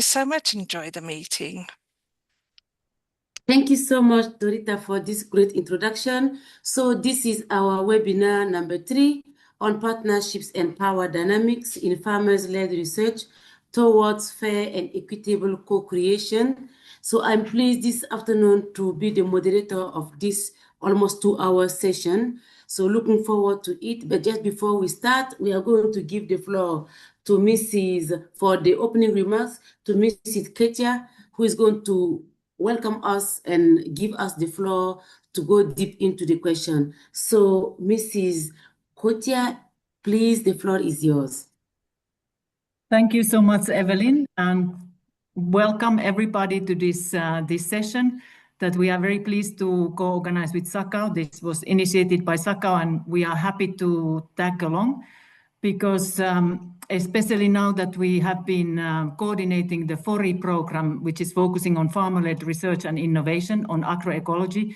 so much. Enjoy the meeting. Thank you so much, Dorita, for this great introduction. So this is our webinar number 3 on partnerships and power dynamics in farmers-led research towards fair and equitable co-creation. So I'm pleased this afternoon to be the moderator of this almost 2-hour session. So looking forward to it. But just before we start, we are going to give the floor to for the opening remarks, to Mrs. Ketia, who is going to welcome us and give us the floor to go deep into the question. So, Mrs. Kotia, please, the floor is yours. Thank you so much, Evelyn, and welcome everybody to this session that we are very pleased to co-organize with SACAO. This was initiated by SACAO, and we are happy to tag along because especially now that we have been coordinating the FORI program, which is focusing on farmer-led research and innovation on agroecology,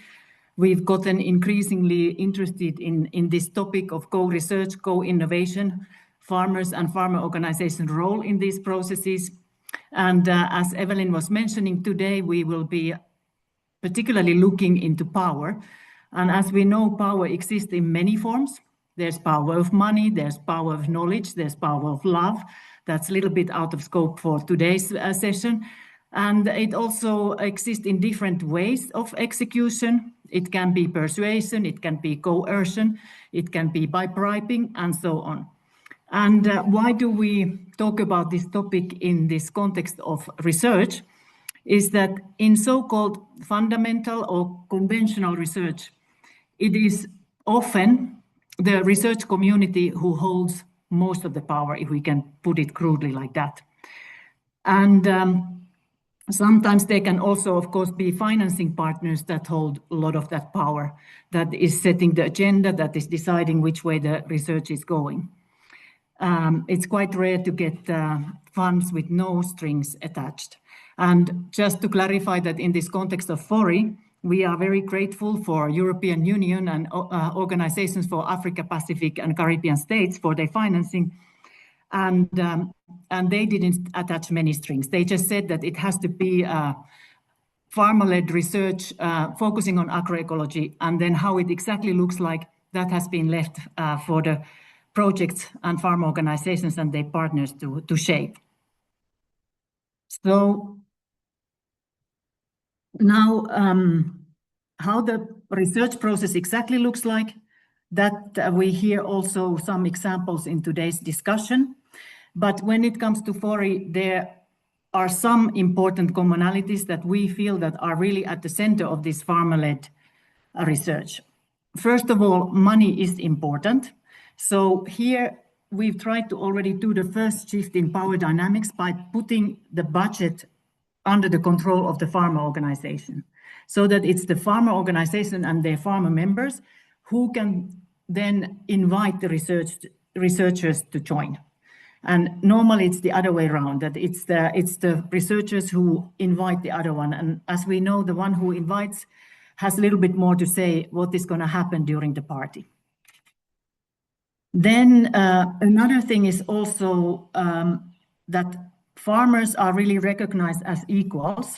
we've gotten increasingly interested in this topic of co-research, co-innovation, farmers and farmer organization role in these processes. And as Evelyn was mentioning today, we will be particularly looking into power. And as we know, power exists in many forms. There's power of money, there's power of knowledge, there's power of love. That's a little bit out of scope for today's session. And it also exists in different ways of execution. It can be persuasion, it can be coercion, it can be by bribing, and so on. And why do we talk about this topic in this context of research? Is that in so-called fundamental or conventional research, it is often the research community who holds most of the power, if we can put it crudely like that. And sometimes they can also, of course, be financing partners that hold a lot of that power, that is setting the agenda, that is deciding which way the research is going. It's quite rare to get funds with no strings attached. And just to clarify that in this context of FORI, we are very grateful for European Union and organizations for Africa, Pacific and Caribbean states for their financing. And they didn't attach many strings. They just said that it has to be farmer-led research focusing on agroecology, and then how it exactly looks like, that has been left for the projects and farm organizations and their partners to shape. So now, how the research process exactly looks like, that we hear also some examples in today's discussion. But when it comes to FORI, there are some important commonalities that we feel that are really at the center of this farmer-led research. First of all, money is important. So here we've tried to already do the first shift in power dynamics by putting the budget under the control of the farmer organization, so that it's the farmer organization and their farmer members who can then invite the researchers to join. And normally it's the other way around, that it's the researchers who invite the other one. And as we know, the one who invites has a little bit more to say what is going to happen during the party. Then another thing is also that farmers are really recognized as equals,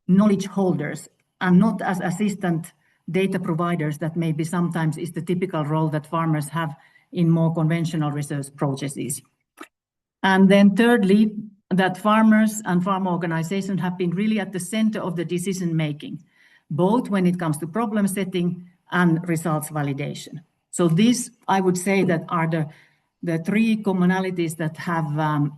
knowledge holders, and not as assistant data providers that maybe sometimes is the typical role that farmers have in more conventional research processes. And then thirdly, that farmers and farm organizations have been really at the center of the decision making, both when it comes to problem setting and results validation. So these, I would say, that are the three commonalities that have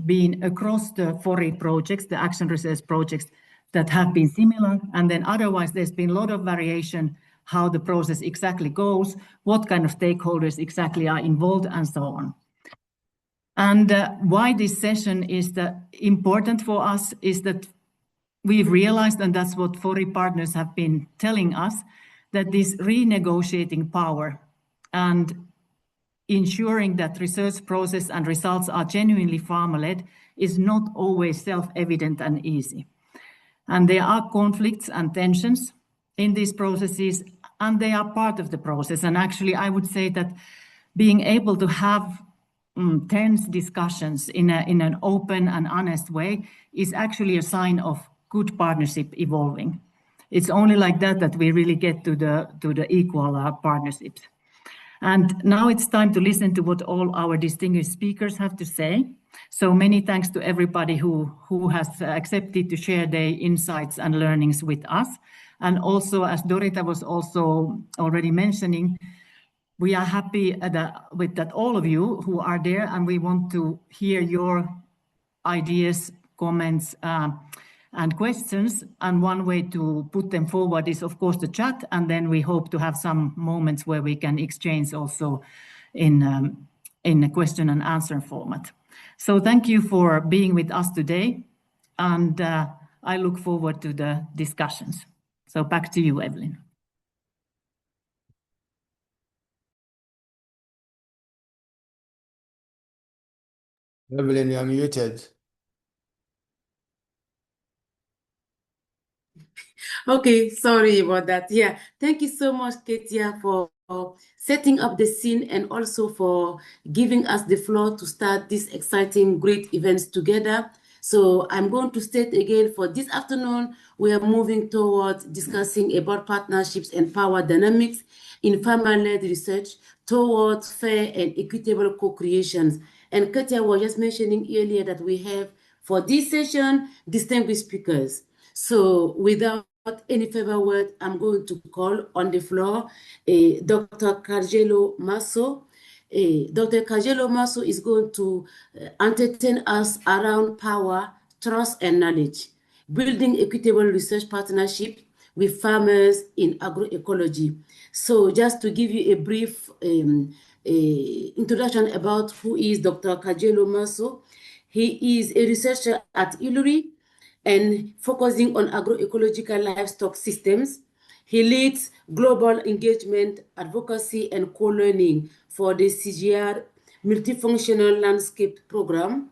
been across the FORI projects, the action research projects that have been similar. And then otherwise, there's been a lot of variation how the process exactly goes, what kind of stakeholders exactly are involved, and so on. And why this session is important for us is that we've realized, and that's what FORI partners have been telling us, that this renegotiating power and ensuring that research process and results are genuinely farmer-led is not always self-evident and easy. And there are conflicts and tensions in these processes, and they are part of the process. And actually, I would say that being able to have tense discussions in an open and honest way is actually a sign of good partnership evolving. It's only like that we really get to the equal partnerships. And now it's time to listen to what all our distinguished speakers have to say. So many thanks to everybody who has accepted to share their insights and learnings with us. And also, as Dorita was also already mentioning, we are happy with that all of you who are there, and we want to hear your ideas, comments, and questions. And one way to put them forward is, of course, the chat. And then we hope to have some moments where we can exchange also in a question and answer format. So thank you for being with us today. And I look forward to the discussions. So back to you, Evelyn. Evelyn, you're muted. Okay, sorry about that. Yeah, thank you so much, Katia, for setting up the scene and also for giving us the floor to start these exciting, great events together. So I'm going to state again, for this afternoon, we are moving towards discussing about partnerships and power dynamics in farmer-led research towards fair and equitable co-creations. And Katia was just mentioning earlier that we have, for this session, distinguished speakers. So without any further word, I'm going to call on the floor Dr. Cargelo Masso. Dr. Cargelo Masso is going to entertain us around power, trust, and knowledge, building equitable research partnership with farmers in agroecology. So just to give you a brief introduction about who is Dr. Cargelo Masso, he is a researcher at ILURI, and focusing on agroecological livestock systems. He leads global engagement, advocacy, and co-learning for the CGR Multifunctional Landscape Program.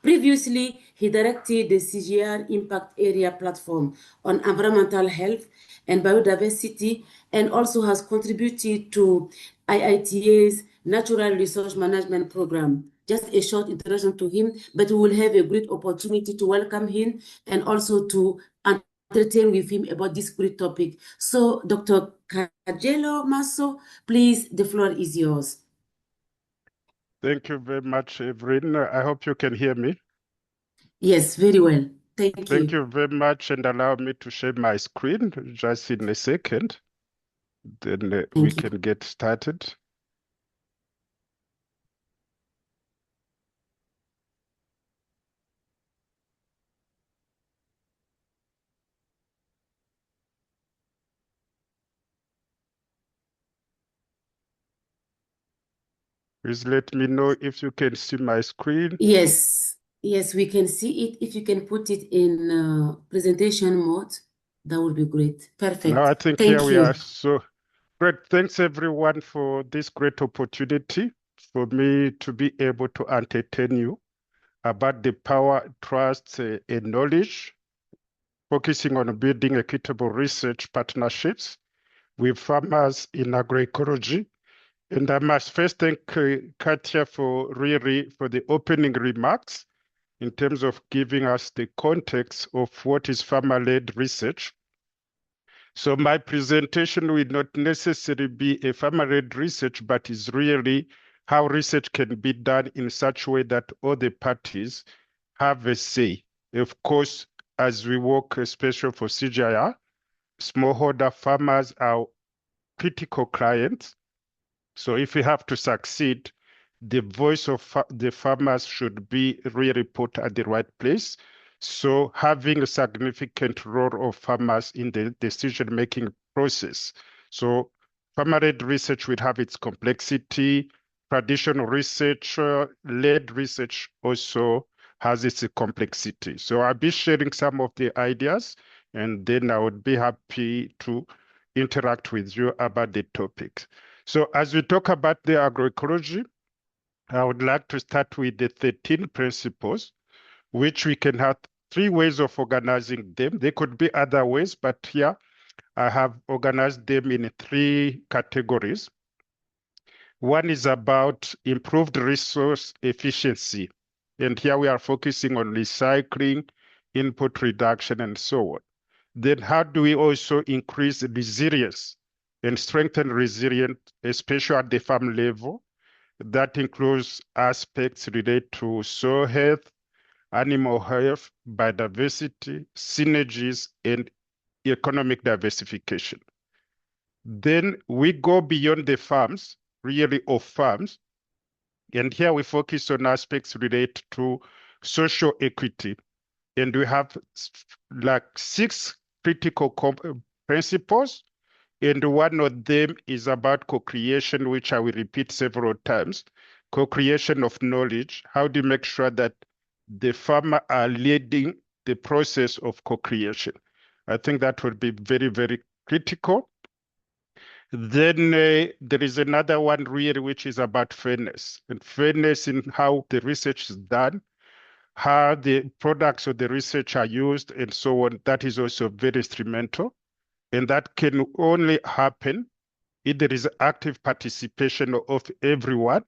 Previously, he directed the CGR Impact Area Platform on environmental health and biodiversity, and also has contributed to IITA's Natural Resource Management Program. Just a short introduction to him, but we will have a great opportunity to welcome him and also to entertain with him about this great topic. So, Dr. Cargelo Masso, please, the floor is yours. Thank you very much, Evelyn. I hope you can hear me. Yes, very well. Thank you. Thank you very much, and allow me to share my screen just in a second. Then we can get started. Please let me know if you can see my screen. Yes, yes, we can see it. If you can put it in presentation mode, that would be great. Perfect. Now I think Thank here we you. are. So great. Thanks everyone for this great opportunity for me to be able to entertain you about the power, trust, and knowledge, focusing on building equitable research partnerships with farmers in agroecology. And I must first thank Katia for the opening remarks in terms of giving us the context of what is farmer-led research. So my presentation will not necessarily be a farmer-led research, but is really how research can be done in such a way that all the parties have a say. Of course, as we work, especially for CGIR, smallholder farmers are critical clients. So if we have to succeed, the voice of the farmers should be really put at the right place. So having a significant role of farmers in the decision-making process. So farmer-led research will have its complexity. Traditional research-led research also has its complexity. So I'll be sharing some of the ideas, and then I would be happy to interact with you about the topic. So as we talk about the agroecology, I would like to start with the 13 principles, which we can have 3 ways of organizing them. There could be other ways, but here I have organized them in 3 categories. One is about improved resource efficiency. And here we are focusing on recycling, input reduction, and so on. Then how do we also increase resilience and strengthen resilience, especially at the farm level? That includes aspects related to soil health, animal health, biodiversity, synergies, and economic diversification. Then we go beyond the farms, really of farms, and here we focus on aspects related to social equity. And we have like 6 critical principles. And one of them is about co-creation, which I will repeat several times. Co-creation of knowledge. How do you make sure that the farmer are leading the process of co-creation? I think that would be very, very critical. Then there is another one really, which is about fairness, and fairness in how the research is done, how the products of the research are used, and so on. That is also very instrumental. And that can only happen if there is active participation of everyone,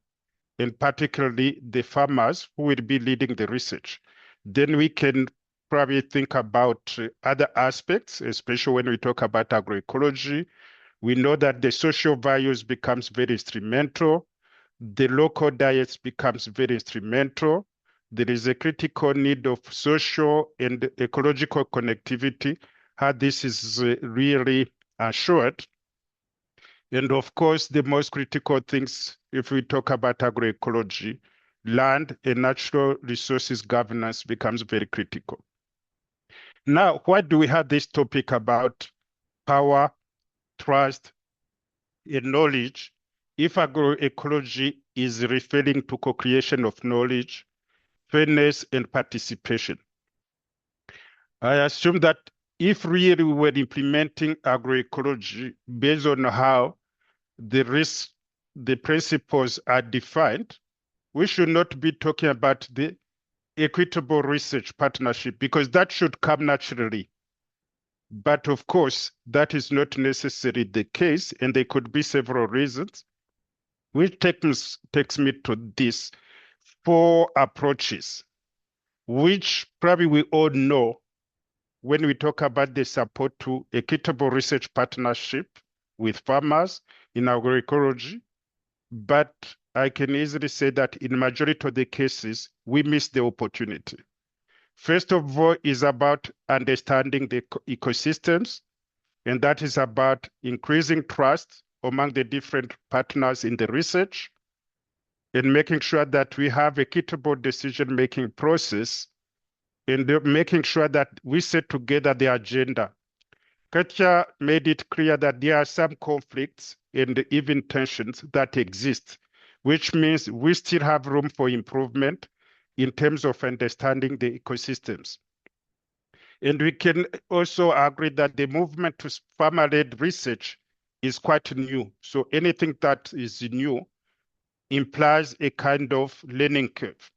and particularly the farmers who will be leading the research. Then we can probably think about other aspects, especially when we talk about agroecology. We know that the social values becomes very instrumental. The local diets becomes very instrumental. There is a critical need of social and ecological connectivity, how this is really assured. And of course, the most critical things, if we talk about agroecology, land and natural resources governance becomes very critical. Now, why do we have this topic about power, trust, and knowledge if agroecology is referring to co-creation of knowledge, fairness, and participation? I assume that if really we were implementing agroecology based on how the principles are defined, we should not be talking about the equitable research partnership, because that should come naturally. But of course, that is not necessarily the case, and there could be several reasons, which takes me to these 4 approaches, which probably we all know when we talk about the support to equitable research partnership with farmers in agroecology. But I can easily say that in majority of the cases, we miss the opportunity. First of all is about understanding the ecosystems, and that is about increasing trust among the different partners in the research and making sure that we have equitable decision-making process and making sure that we set together the agenda. Katja made it clear that there are some conflicts and even tensions that exist, which means we still have room for improvement in terms of understanding the ecosystems. And we can also agree that the movement to farmer-led research is quite new. So anything that is new implies a kind of learning curve.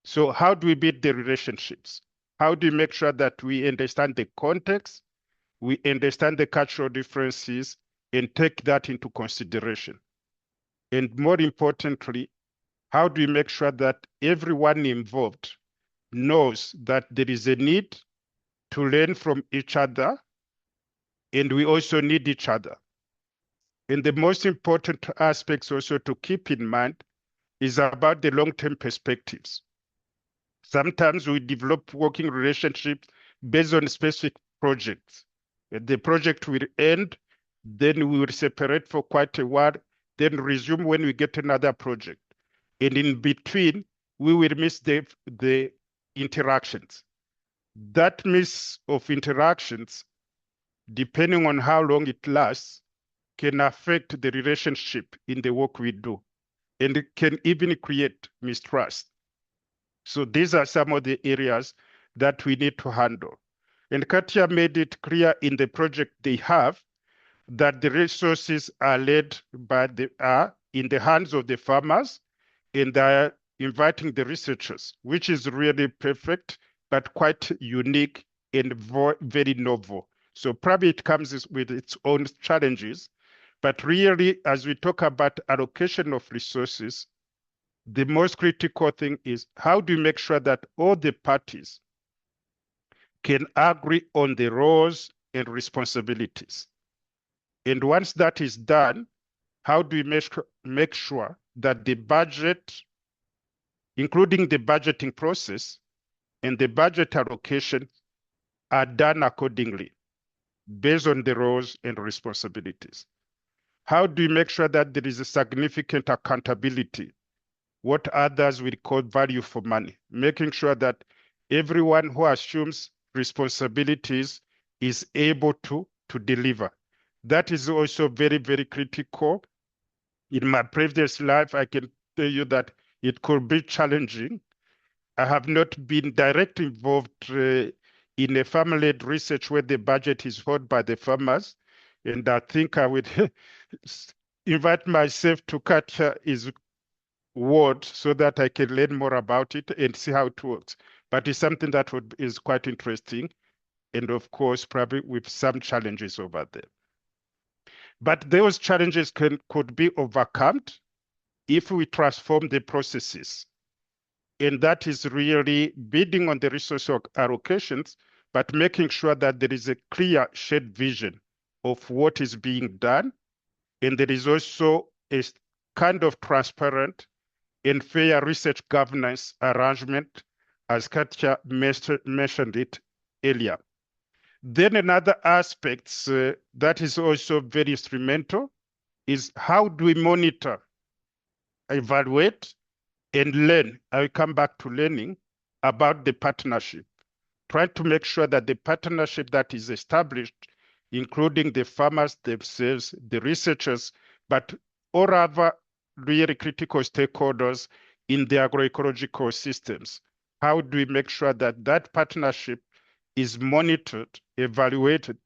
So how do we build the relationships? How do we make sure that we understand the context, we understand the cultural differences, and take that into consideration? And more importantly, how do we make sure that everyone involved knows that there is a need to learn from each other, and we also need each other? And the most important aspects also to keep in mind is about the long-term perspectives. Sometimes we develop working relationships based on specific projects. The project will end, then we will separate for quite a while, then resume when we get another project. And in between, we will miss the interactions. That miss of interactions, depending on how long it lasts, can affect the relationship in the work we do, and it can even create mistrust. So these are some of the areas that we need to handle. And Katja made it clear in the project they have that the resources are led by are in the hands of the farmers, and they are inviting the researchers, which is really perfect, but quite unique and very novel. So probably it comes with its own challenges, But really, as we talk about allocation of resources, the most critical thing is how do you make sure that all the parties can agree on the roles and responsibilities? And once that is done, how do we make sure that the budget, including the budgeting process and the budget allocation, are done accordingly based on the roles and responsibilities? How do we make sure that there is a significant accountability, what others will call value for money, making sure that everyone who assumes responsibilities is able to deliver? That is also very, very critical. In my previous life, I can tell you that it could be challenging. I have not been directly involved in a farm-led research where the budget is held by the farmers. And I think I would invite myself to catch his word so that I can learn more about it and see how it works. But it's something that is quite interesting. And of course, probably with some challenges over there. But those challenges could be overcome if we transform the processes. And that is really bidding on the resource allocations, but making sure that there is a clear shared vision of what is being done. And there is also a kind of transparent and fair research governance arrangement, as Katja mentioned it earlier. Then another aspect that is also very instrumental is how do we monitor, evaluate, and learn? I will come back to learning about the partnership. Try to make sure that the partnership that is established, including the farmers themselves, the researchers, but all other really critical stakeholders in the agroecological systems. How do we make sure that that partnership is monitored, evaluated,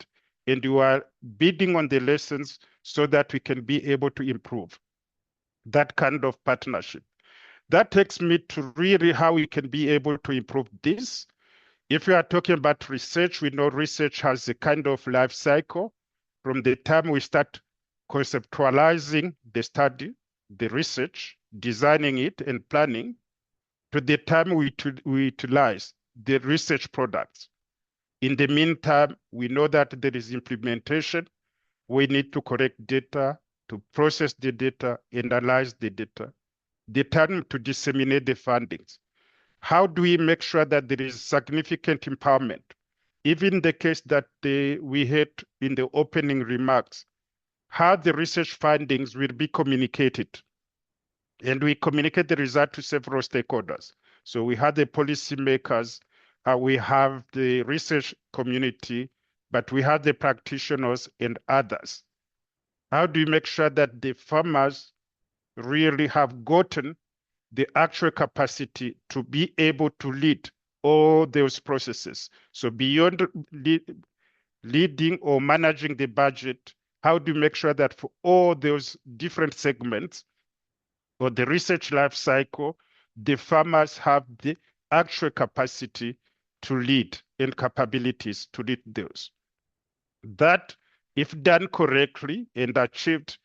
and you are bidding on the lessons so that we can be able to improve that kind of partnership? That takes me to really how we can be able to improve this. If we are talking about research, we know research has a kind of life cycle from the time we start conceptualizing the study, the research, designing it and planning, to the time we utilize the research products. In the meantime, we know that there is implementation. We need to collect data, to process the data, analyze the data, the time to disseminate the findings. How do we make sure that there is significant empowerment? Even the case that we had in the opening remarks, how the research findings will be communicated. And we communicate the result to several stakeholders. So we have the policymakers, we have the research community, but we have the practitioners and others. How do you make sure that the farmers really have gotten the actual capacity to be able to lead all those processes? So beyond leading or managing the budget, how do you make sure that for all those different segments or the research life cycle, the farmers have the actual capacity to lead and capabilities to lead those? That, if done correctly and achieved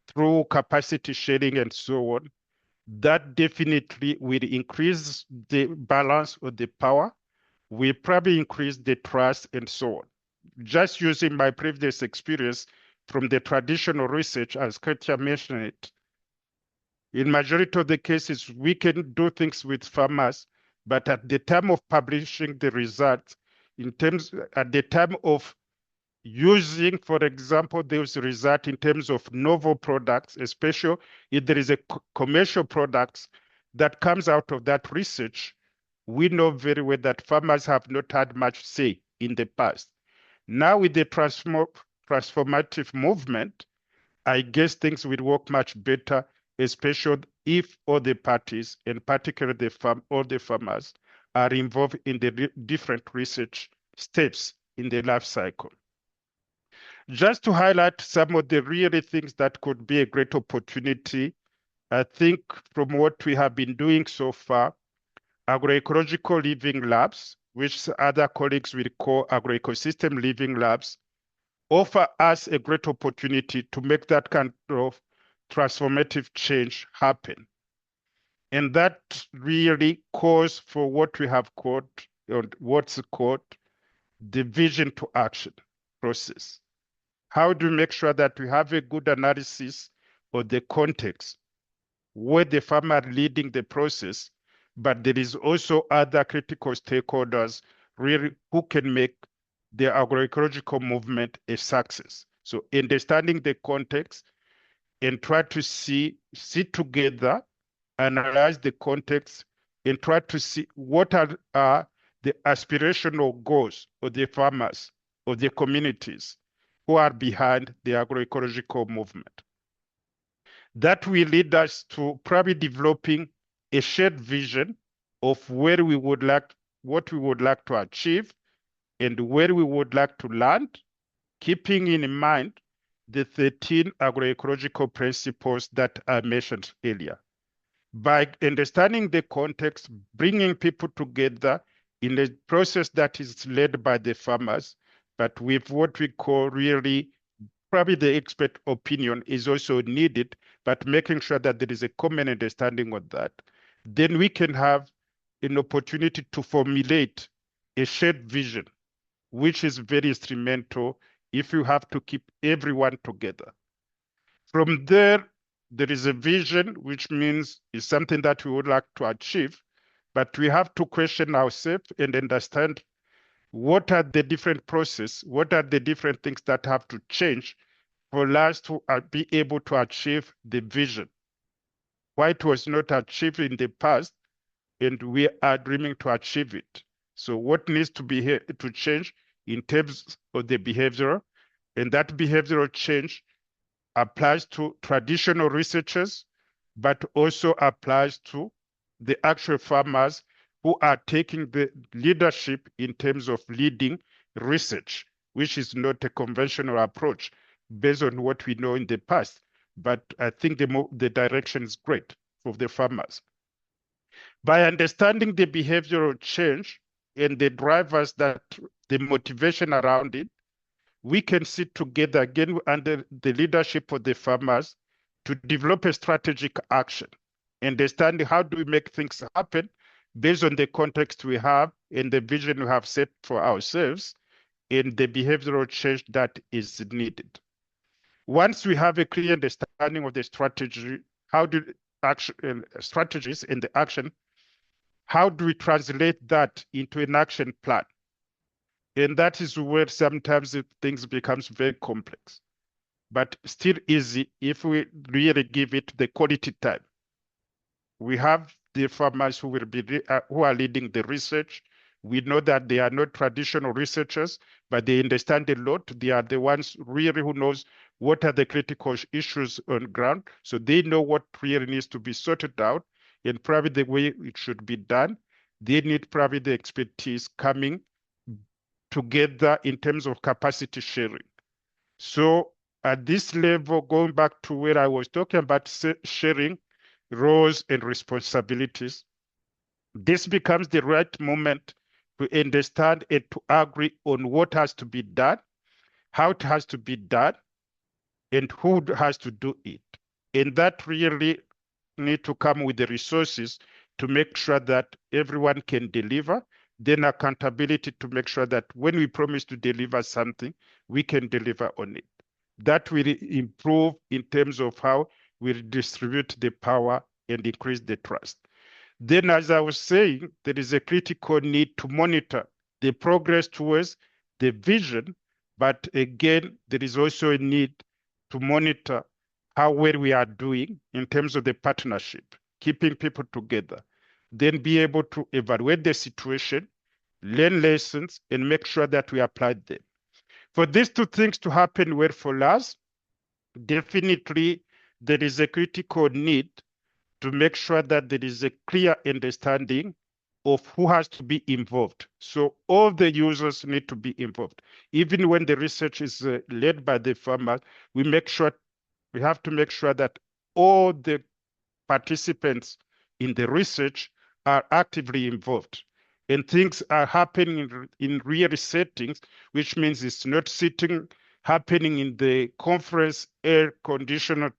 through capacity sharing and so on, that definitely will increase the balance of the power, will probably increase the trust and so on. Just using my previous experience from the traditional research, as Katja mentioned it, in majority of the cases, we can do things with farmers, but at the time of publishing the results, at the time of using, for example, those results in terms of novel products, especially if there is a commercial products that comes out of that research, we know very well that farmers have not had much say in the past. Now with the transformative movement, I guess things will work much better, especially if all the parties, and particularly all the farmers, are involved in the different research steps in the life cycle. Just to highlight some of the really things that could be a great opportunity, I think from what we have been doing so far, agroecological living labs, which other colleagues will call agroecosystem living labs, offer us a great opportunity to make that kind of transformative change happen. And that really calls for what we have called, or what's called, the vision to action process. How do we make sure that we have a good analysis of the context where the farmer are leading the process, but there is also other critical stakeholders really who can make the agroecological movement a success. So understanding the context and try to sit together, analyze the context, and try to see what are the aspirational goals of the farmers, of the communities who are behind the agroecological movement. That will lead us to probably developing a shared vision of where we would like, what we would like to achieve, and where we would like to land, keeping in mind the 13 agroecological principles that I mentioned earlier. By understanding the context, bringing people together in a process that is led by the farmers, but with what we call really, probably the expert opinion is also needed, but making sure that there is a common understanding of that, then we can have an opportunity to formulate a shared vision, which is very instrumental if you have to keep everyone together. From there, there is a vision, which means it's something that we would like to achieve, but we have to question ourselves and understand what are the different processes, what are the different things that have to change for us to be able to achieve the vision. Why it was not achieved in the past, and we are dreaming to achieve it. So what needs to be here to change in terms of the behavioral, and that behavioral change applies to traditional researchers, but also applies to the actual farmers who are taking the leadership in terms of leading research, which is not a conventional approach based on what we know in the past. But I think the direction is great for the farmers. By understanding the behavioral change and the drivers that the motivation around it, we can sit together again under the leadership of the farmers to develop a strategic action, understanding how do we make things happen based on the context we have and the vision we have set for ourselves and the behavioral change that is needed. Once we have a clear understanding of the strategy, how do action strategies and the action, how do we translate that into an action plan? And that is where sometimes things becomes very complex, but still easy if we really give it the quality time. We have the farmers who will be who are leading the research. We know that they are not traditional researchers, but they understand a lot. They are the ones really who knows what are the critical issues on ground. So they know what really needs to be sorted out and probably the way it should be done. They need probably the expertise coming together in terms of capacity sharing. So at this level, going back to where I was talking about sharing roles and responsibilities, this becomes the right moment to understand and to agree on what has to be done, how it has to be done, and who has to do it. And that really need to come with the resources to make sure that everyone can deliver, then accountability to make sure that when we promise to deliver something, we can deliver on it. That will improve in terms of how we distribute the power and increase the trust. Then, as I was saying, there is a critical need to monitor the progress towards the vision, but again, there is also a need to monitor how well we are doing in terms of the partnership, keeping people together, then be able to evaluate the situation, learn lessons, and make sure that we apply them. For these two things to happen well for us, definitely there is a critical need to make sure that there is a clear understanding of who has to be involved. So all the users need to be involved. Even when the research is led by the farmers, we have to make sure that all the participants in the research are actively involved. And things are happening in real settings, which means it's not sitting happening in the conference air-conditioned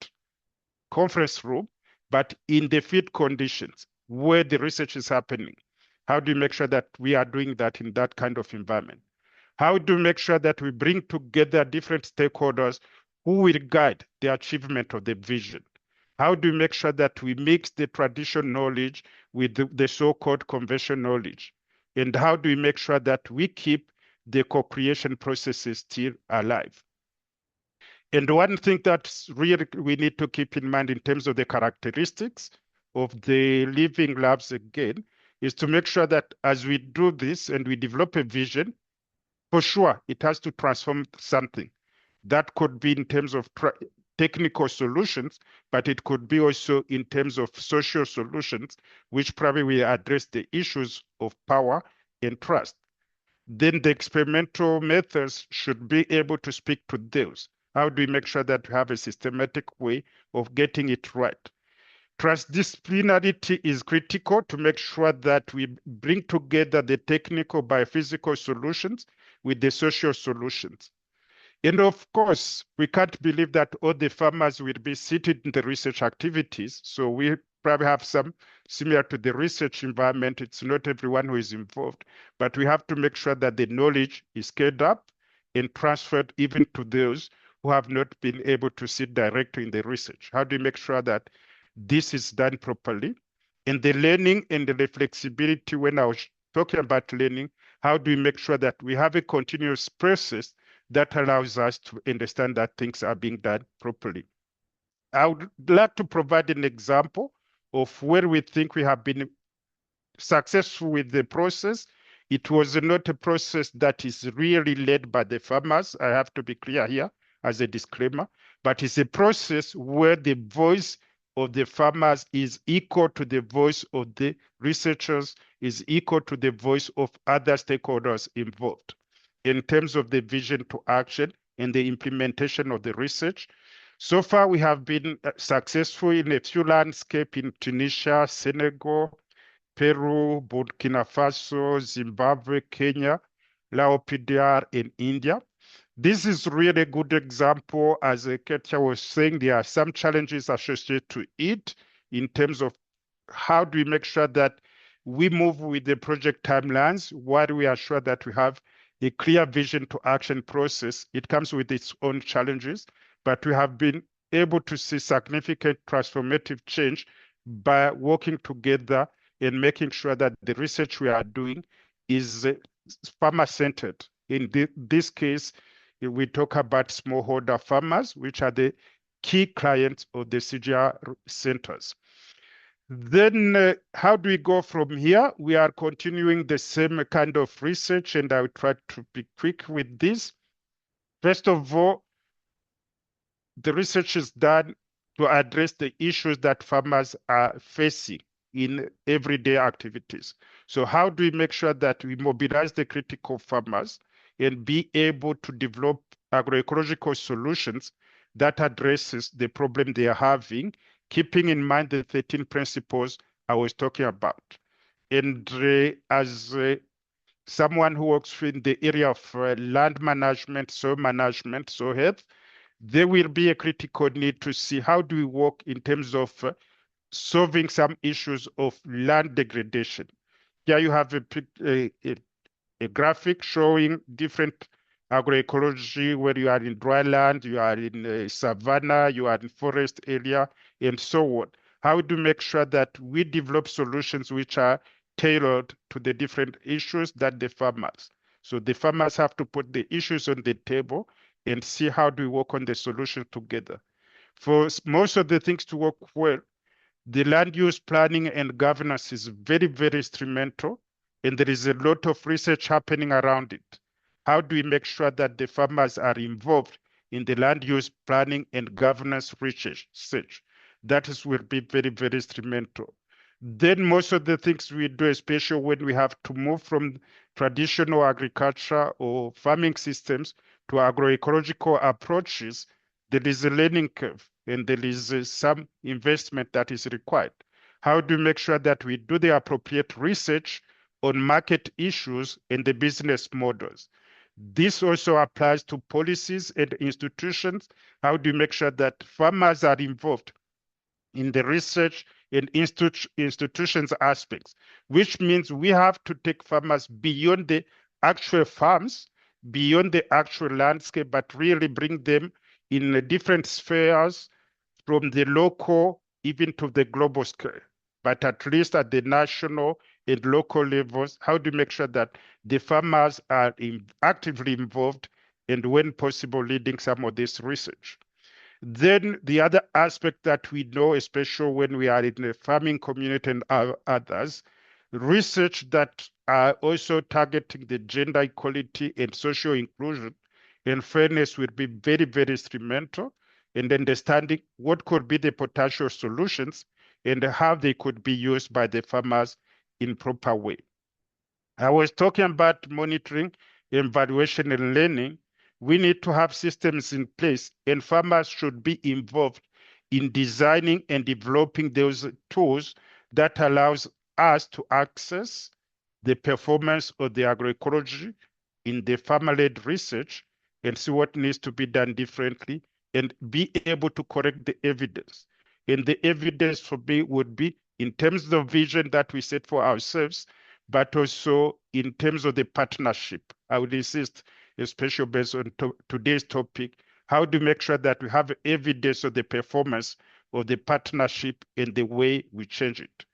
conference room, but in the field conditions where the research is happening. How do you make sure that we are doing that in that kind of environment? How do we make sure that we bring together different stakeholders who will guide the achievement of the vision? How do we make sure that we mix the traditional knowledge with the so-called conventional knowledge? And how do we make sure that we keep the co-creation processes still alive? And one thing that really we need to keep in mind in terms of the characteristics of the living labs again, is to make sure that as we do this and we develop a vision, for sure, it has to transform something. That could be in terms of technical solutions, but it could be also in terms of social solutions, which probably will address the issues of power and trust. Then the experimental methods should be able to speak to those. How do we make sure that we have a systematic way of getting it right? Transdisciplinarity is critical to make sure that we bring together the technical biophysical solutions with the social solutions. And of course, we can't believe that all the farmers will be seated in the research activities. So we probably have some similar to the research environment. It's not everyone who is involved, but we have to make sure that the knowledge is scaled up and transferred even to those who have not been able to sit directly in the research. How do you make sure that this is done properly? And the learning and the flexibility, when I was talking about learning, how do we make sure that we have a continuous process that allows us to understand that things are being done properly? I would like to provide an example of where we think we have been successful with the process. It was not a process that is really led by the farmers. I have to be clear here as a disclaimer, but it's a process where the voice of the farmers is equal to the voice of the researchers, is equal to the voice of other stakeholders involved in terms of the vision to action and the implementation of the research. So far, we have been successful in a few landscapes in Tunisia, Senegal, Peru, Burkina Faso, Zimbabwe, Kenya, Laos, PDR, and India. This is really a good example. As Ketia was saying, there are some challenges associated to it in terms of how do we make sure that we move with the project timelines while we are sure that we have a clear vision to action process. It comes with its own challenges, but we have been able to see significant transformative change by working together and making sure that the research we are doing is farmer-centered. In this case, we talk about smallholder farmers, which are the key clients of the CGR centers. Then how do we go from here? We are continuing the same kind of research, and I will try to be quick with this. First of all, the research is done to address the issues that farmers are facing in everyday activities. So how do we make sure that we mobilize the critical farmers and be able to develop agroecological solutions that addresses the problem they are having, keeping in mind the 13 principles I was talking about. And as someone who works in the area of land management, soil health, there will be a critical need to see how do we work in terms of solving some issues of land degradation. Here you have a graphic showing different agroecology where you are in dry land, you are in savanna, you are in forest area, and so on. How do we make sure that we develop solutions which are tailored to the different issues that the farmers? So the farmers have to put the issues on the table and see how do we work on the solution together. For most of the things to work well, the land use planning and governance is very, very instrumental, and there is a lot of research happening around it. How do we make sure that the farmers are involved in the land use planning and governance research? That will be very, very instrumental. Then most of the things we do, especially when we have to move from traditional agriculture or farming systems to agroecological approaches, there is a learning curve and there is some investment that is required. How do we make sure that we do the appropriate research on market issues and the business models? This also applies to policies and institutions. How do you make sure that farmers are involved in the research and institutions aspects, which means we have to take farmers beyond the actual farms, beyond the actual landscape, but really bring them in different spheres from the local even to the global scale. But at least at the national and local levels, how do you make sure that the farmers are actively involved and when possible leading some of this research? Then the other aspect that we know, especially when we are in the farming community and others, research that are also targeting the gender equality and social inclusion and fairness will be very, very instrumental in understanding what could be the potential solutions and how they could be used by the farmers in proper way. I was talking about monitoring, evaluation, and learning. We need to have systems in place, and farmers should be involved in designing and developing those tools that allows us to access the performance of the agroecology in the farmer-led research and see what needs to be done differently and be able to correct the evidence. And the evidence for me would be in terms of the vision that we set for ourselves, but also in terms of the partnership. I would insist, especially based on today's topic, how to make sure that we have evidence of the performance of the partnership and the way we change it.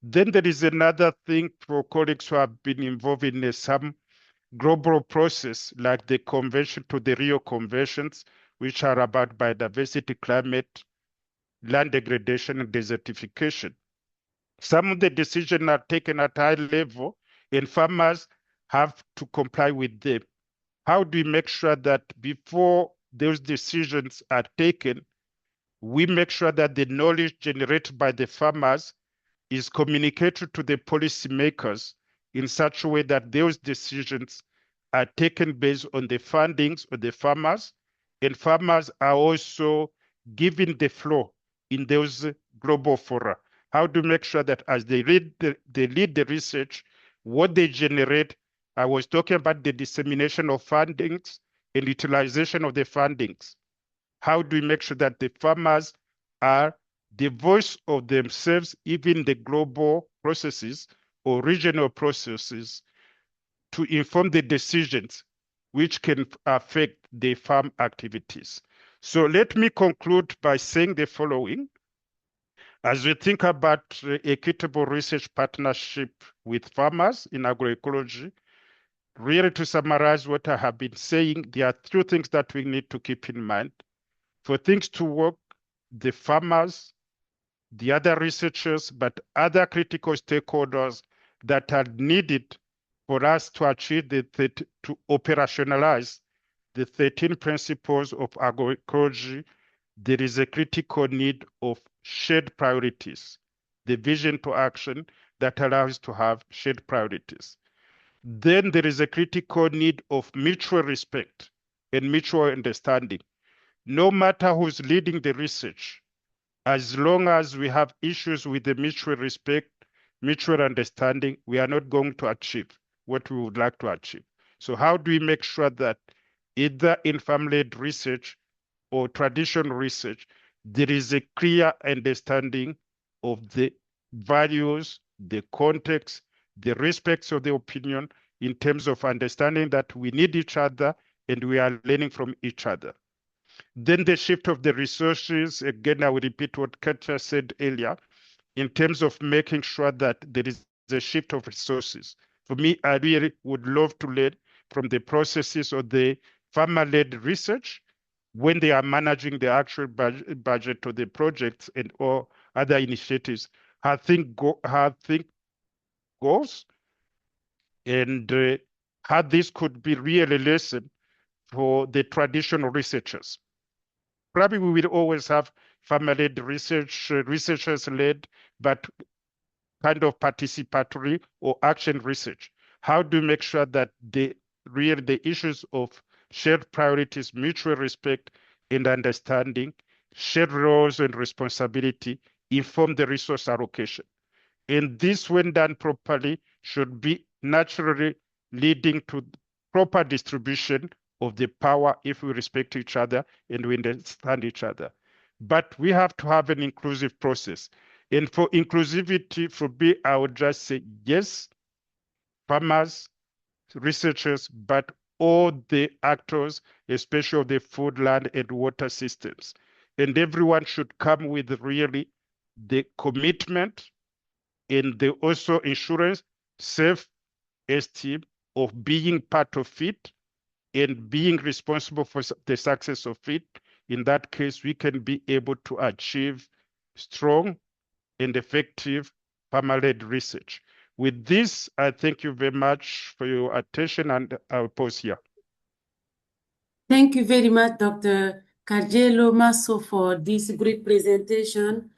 Then there is another thing for colleagues who have been involved in some global process like the convention to the Rio conventions, which are about biodiversity, climate, land degradation, and desertification. Some of the decisions are taken at high level and farmers have to comply with them. How do we make sure that before those decisions are taken, we make sure that the knowledge generated by the farmers is communicated to the policymakers in such a way that those decisions are taken based on the findings of the farmers, and farmers are also given the floor in those global fora. How to make sure that as they lead the research, what they generate, I was talking about the dissemination of findings and utilization of the findings. How do we make sure that the farmers are the voice of themselves, even the global processes or regional processes, to inform the decisions which can affect the farm activities? So let me conclude by saying the following. As we think about equitable research partnership with farmers in agroecology, really to summarize what I have been saying, there are two things that we need to keep in mind. For things to work, the farmers, the other researchers, but other critical stakeholders that are needed for us to achieve to operationalize the 13 principles of agroecology, there is a critical need of shared priorities, the vision to action that allows to have shared priorities. Then there is a critical need of mutual respect and mutual understanding. No matter who's leading the research, as long as we have issues with the mutual respect, mutual understanding, we are not going to achieve what we would like to achieve. So how do we make sure that either in farm-led research or traditional research, there is a clear understanding of the values, the context, the respects of the opinion in terms of understanding that we need each other and we are learning from each other. Then the shift of the resources, again, I will repeat what Katja said earlier, in terms of making sure that there is a shift of resources. For me, I really would love to learn from the processes of the farmer-led research when they are managing the actual budget of the projects and or other initiatives, how things goes, and how this could be really a lesson for the traditional researchers. Probably we will always have farmer-led research, researchers-led, but kind of participatory or action research. How do we make sure that the issues of shared priorities, mutual respect and understanding, shared roles and responsibility inform the resource allocation? And this, when done properly, should be naturally leading to proper distribution of the power if we respect each other and we understand each other. But we have to have an inclusive process. And for inclusivity, for me, I would just say yes, farmers, researchers, but all the actors, especially of the food, land, and water systems. And everyone should come with really the commitment and the also insurance, self-esteem of being part of it and being responsible for the success of it. In that case, we can be able to achieve strong and effective farmer-led research. With this, I thank you very much for your attention, and I'll pause here. Thank you very much, Dr. Cargelo Masso, for this great presentation.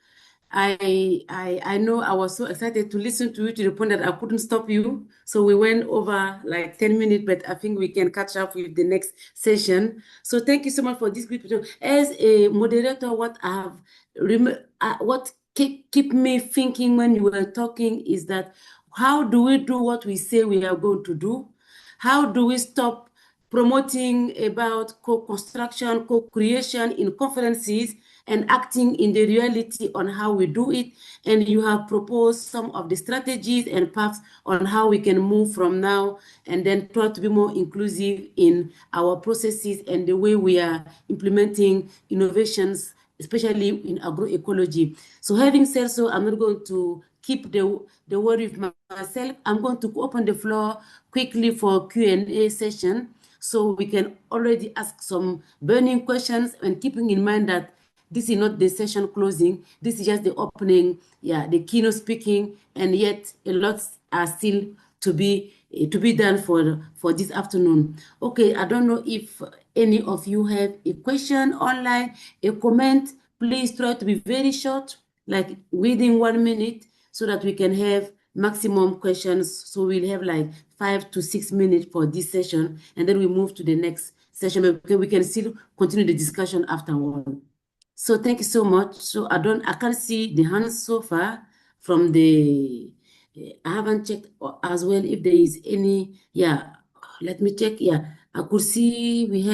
I know I was so excited to listen to you to the point that I couldn't stop you. So we went over like 10 minutes, but I think we can catch up with the next session. So thank you so much for this great presentation. As a moderator, what keep me thinking when you were talking is that how do we do what we say we are going to do? How do we stop promoting about co-construction, co-creation in conferences and acting in the reality on how we do it? And you have proposed some of the strategies and paths on how we can move from now and then try to be more inclusive in our processes and the way we are implementing innovations, especially in agroecology. So having said so, I'm not going to keep the word with myself. I'm going to open the floor quickly for Q&A session so we can already ask some burning questions, and keeping in mind that this is not the session closing, this is just the opening, the keynote speaking, and yet a lot are still to be done for this afternoon. Okay, I don't know if any of you have a question online, a comment. Please try to be very short, like within 1 minute, so that we can have maximum questions. So we'll have like 5 to 6 minutes for this session, and then we move to the next session. Okay, we can still continue the discussion afterward. So thank you so much. So I can't see the hands so far from the, I haven't checked as well if there is any, let me check. I could see we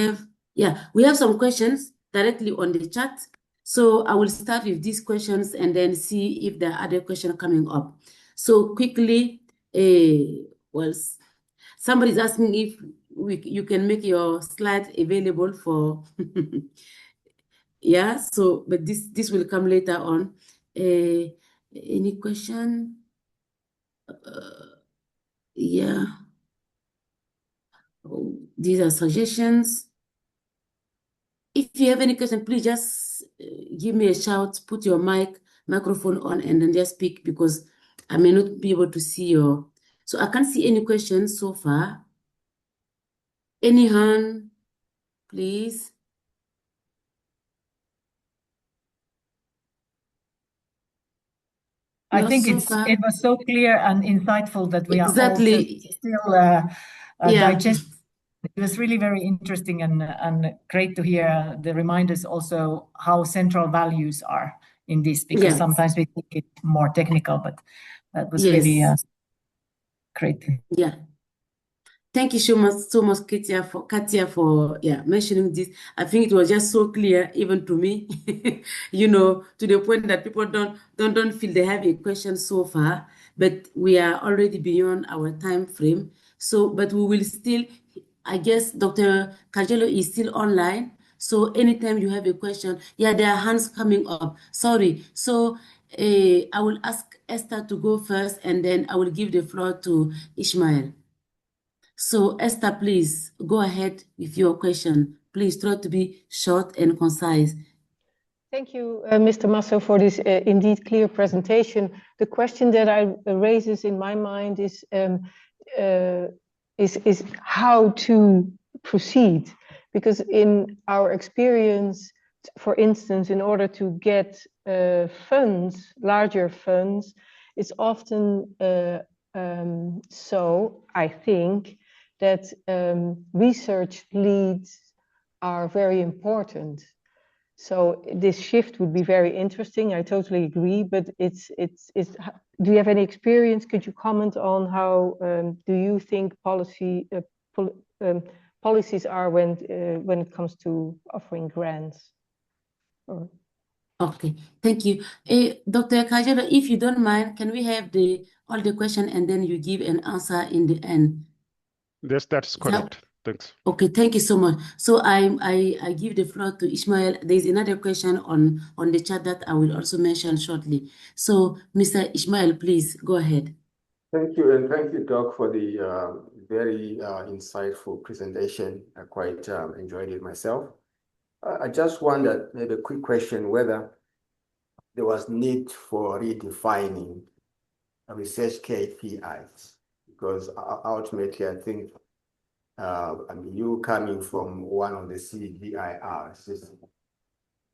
have some questions directly on the chat. So I will start with these questions and then see if there are other questions coming up. So quickly, well, somebody's asking if you can make your slides available for, so, but this will come later on. Any question? These are suggestions. If you have any question, please just give me a shout, put your microphone on, and then just speak, because I may not be able to see your. So I can't see any questions so far. Any hand, please? I think it was so clear and insightful that we are all still digesting. It was really very interesting and great to hear the reminders also how central values are in this, because sometimes we think it's more technical, but that was really great. Thank you so much, Katia, for mentioning this. I think it was just so clear, even to me, to the point that people don't feel they have a question so far, but we are already beyond our time frame. So, but we will still, I guess Dr. Cargelo is still online. So anytime you have a question, there are hands coming up. Sorry. So I will ask Esther to go first, and then I will give the floor to Ishmael. So Esther, please go ahead with your question. Please try to be short and concise. Thank you, Mr. Masso, for this indeed clear presentation. The question that raises in my mind is how to proceed, because in our experience, for instance, in order to get funds, larger funds, it's often so, I think, that research leads are very important. So this shift would be very interesting. I totally agree, but do you have any experience? Could you comment on how do you think policy policies are when it comes to offering grants. Okay, thank you. Dr. Kajaba, if you don't mind, can we have all the question and then you give an answer in the end? Yes, that's correct. Thanks. Okay, thank you so much. So I give the floor to Ishmael. There's another question on the chat that I will also mention shortly. So Mr. Ishmael, please go ahead. Thank you, and thank you, Doc, for the very insightful presentation. I quite enjoyed it myself. I just wondered, maybe a quick question, whether there was need for redefining research KPIs, because ultimately, I think, I mean, you coming from one of the CGIRs,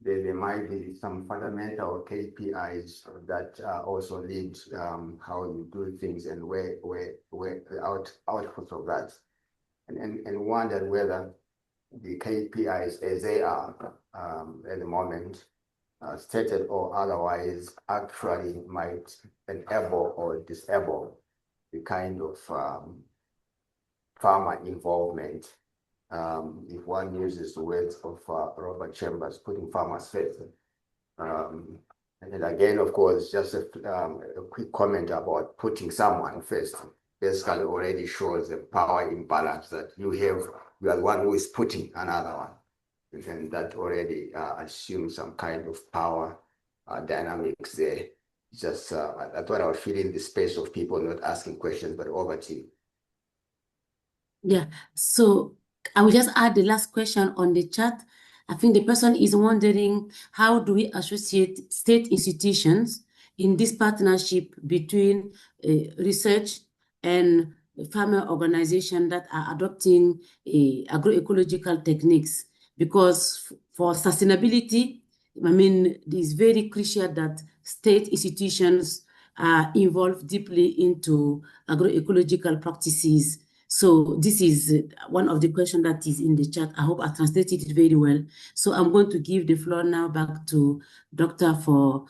there might be some fundamental KPIs that also lead how you do things and where the outputs of that, and wondered whether the KPIs as they are at the moment, stated or otherwise, actually might enable or disable the kind of farmer involvement. If one uses the words of Robert Chambers, putting farmers first. And again, of course, just a quick comment about putting someone first. Basically already shows the power imbalance that you are the one who is putting another one. And that already assumes some kind of power dynamics there. Just, I thought I would fill in the space of people not asking questions, but over to you. Yeah, so I will just add the last question on the chat. I think the person is wondering, how do we associate state institutions in this partnership between research and farmer organizations that are adopting agroecological techniques? Because for sustainability, I mean, it is very crucial that state institutions are involved deeply into agroecological practices. So this is one of the questions that is in the chat. I hope I translated it very well. So I'm going to give the floor now back to Doctor for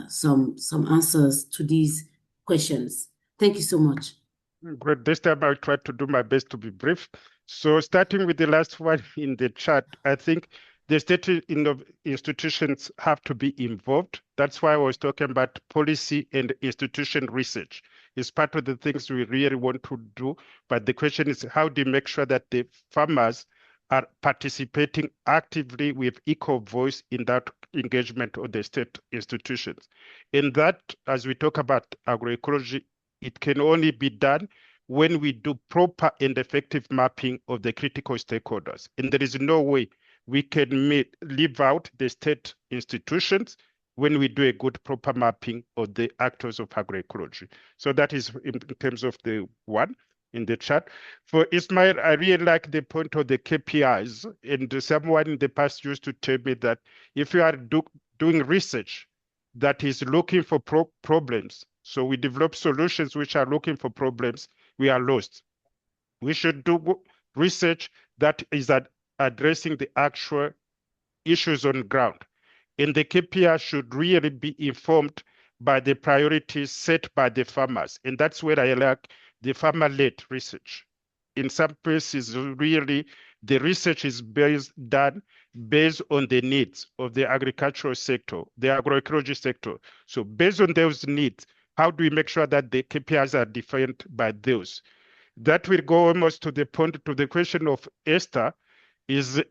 some answers to these questions. Thank you so much. Great. This time I'll try to do my best to be brief. So starting with the last one in the chat, I think the state institutions have to be involved. That's why I was talking about policy and institution research. It's part of the things we really want to do. But the question is, how do you make sure that the farmers are participating actively with equal voice in that engagement of the state institutions? In that, as we talk about agroecology, it can only be done when we do proper and effective mapping of the critical stakeholders. And there is no way we can leave out the state institutions when we do a good proper mapping of the actors of agroecology. So that is in terms of the one in the chat. For Ismail, I really like the point of the KPIs. And someone in the past used to tell me that if you are doing research that is looking for problems, so we develop solutions which are looking for problems, we are lost. We should do research that is addressing the actual issues on ground. And the KPI should really be informed by the priorities set by the farmers. And that's where I like the farmer-led research. In some places, really, the research is done based on the needs of the agricultural sector, the agroecology sector. So based on those needs, how do we make sure that the KPIs are defined by those? That will go almost to the point, to the question of Esther, is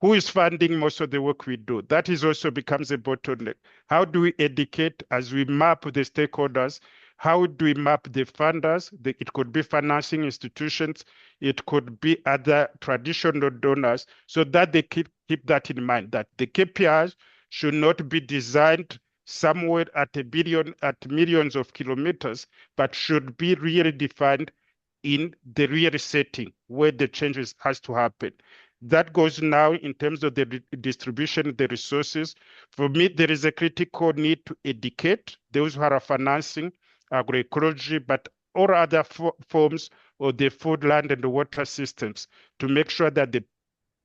who is funding most of the work we do? That is also becomes a bottleneck. How do we educate as we map the stakeholders? How do we map the funders? It could be financing institutions. It could be other traditional donors, so that they keep that in mind, that the KPIs should not be designed somewhere at millions of kilometers, but should be really defined in the real setting where the changes has to happen. That goes now in terms of the distribution of the resources. For me, there is a critical need to educate those who are financing agroecology, but all other forms of the food, land, and the water systems, to make sure that the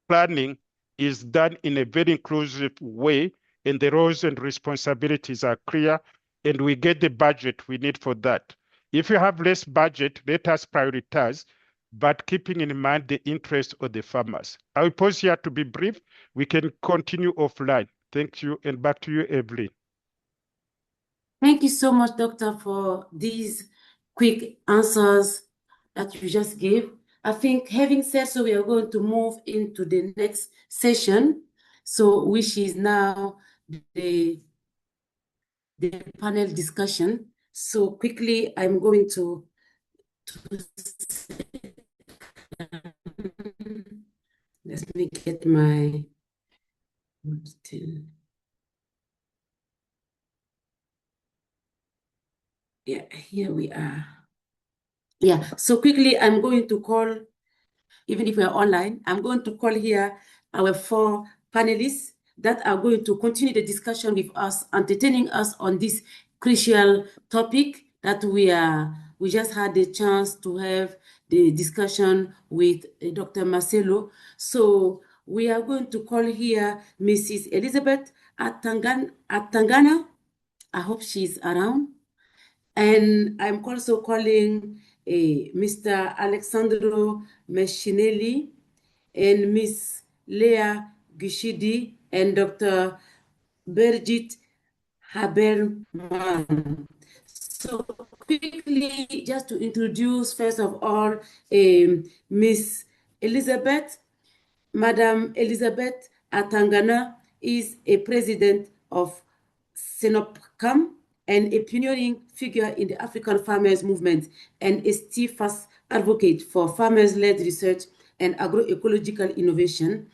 planning is done in a very inclusive way, and the roles and responsibilities are clear, and we get the budget we need for that. If you have less budget, let us prioritize but keeping in mind the interest of the farmers. I will pause here to be brief. We can continue offline. Thank you, and back to you, Evelyn. Thank you so much, Doctor, for these quick answers that you just gave. I think having said so, we are going to move into the next session, so which is now the panel discussion. So quickly, I'm going to let me get my yeah, here we are. Yeah, so quickly, I'm going to call, even if we are online, I'm going to call here our 4 panelists that are going to continue the discussion with us, entertaining us on this crucial topic that we just had the chance to have the discussion with Dr. Marcelo. So we are going to call here Mrs. Elizabeth Atangana. I hope she's around. And I'm also calling Mr. Alexandro Mescinelli and Miss Leah Gishidi and Dr. Birgit Haberman. So quickly, just to introduce, first of all, Miss Elizabeth. Madam Elizabeth Atangana is a president of Senopcam and a pioneering figure in the African farmers movement and a steadfast advocate for farmers-led research and agroecological innovation.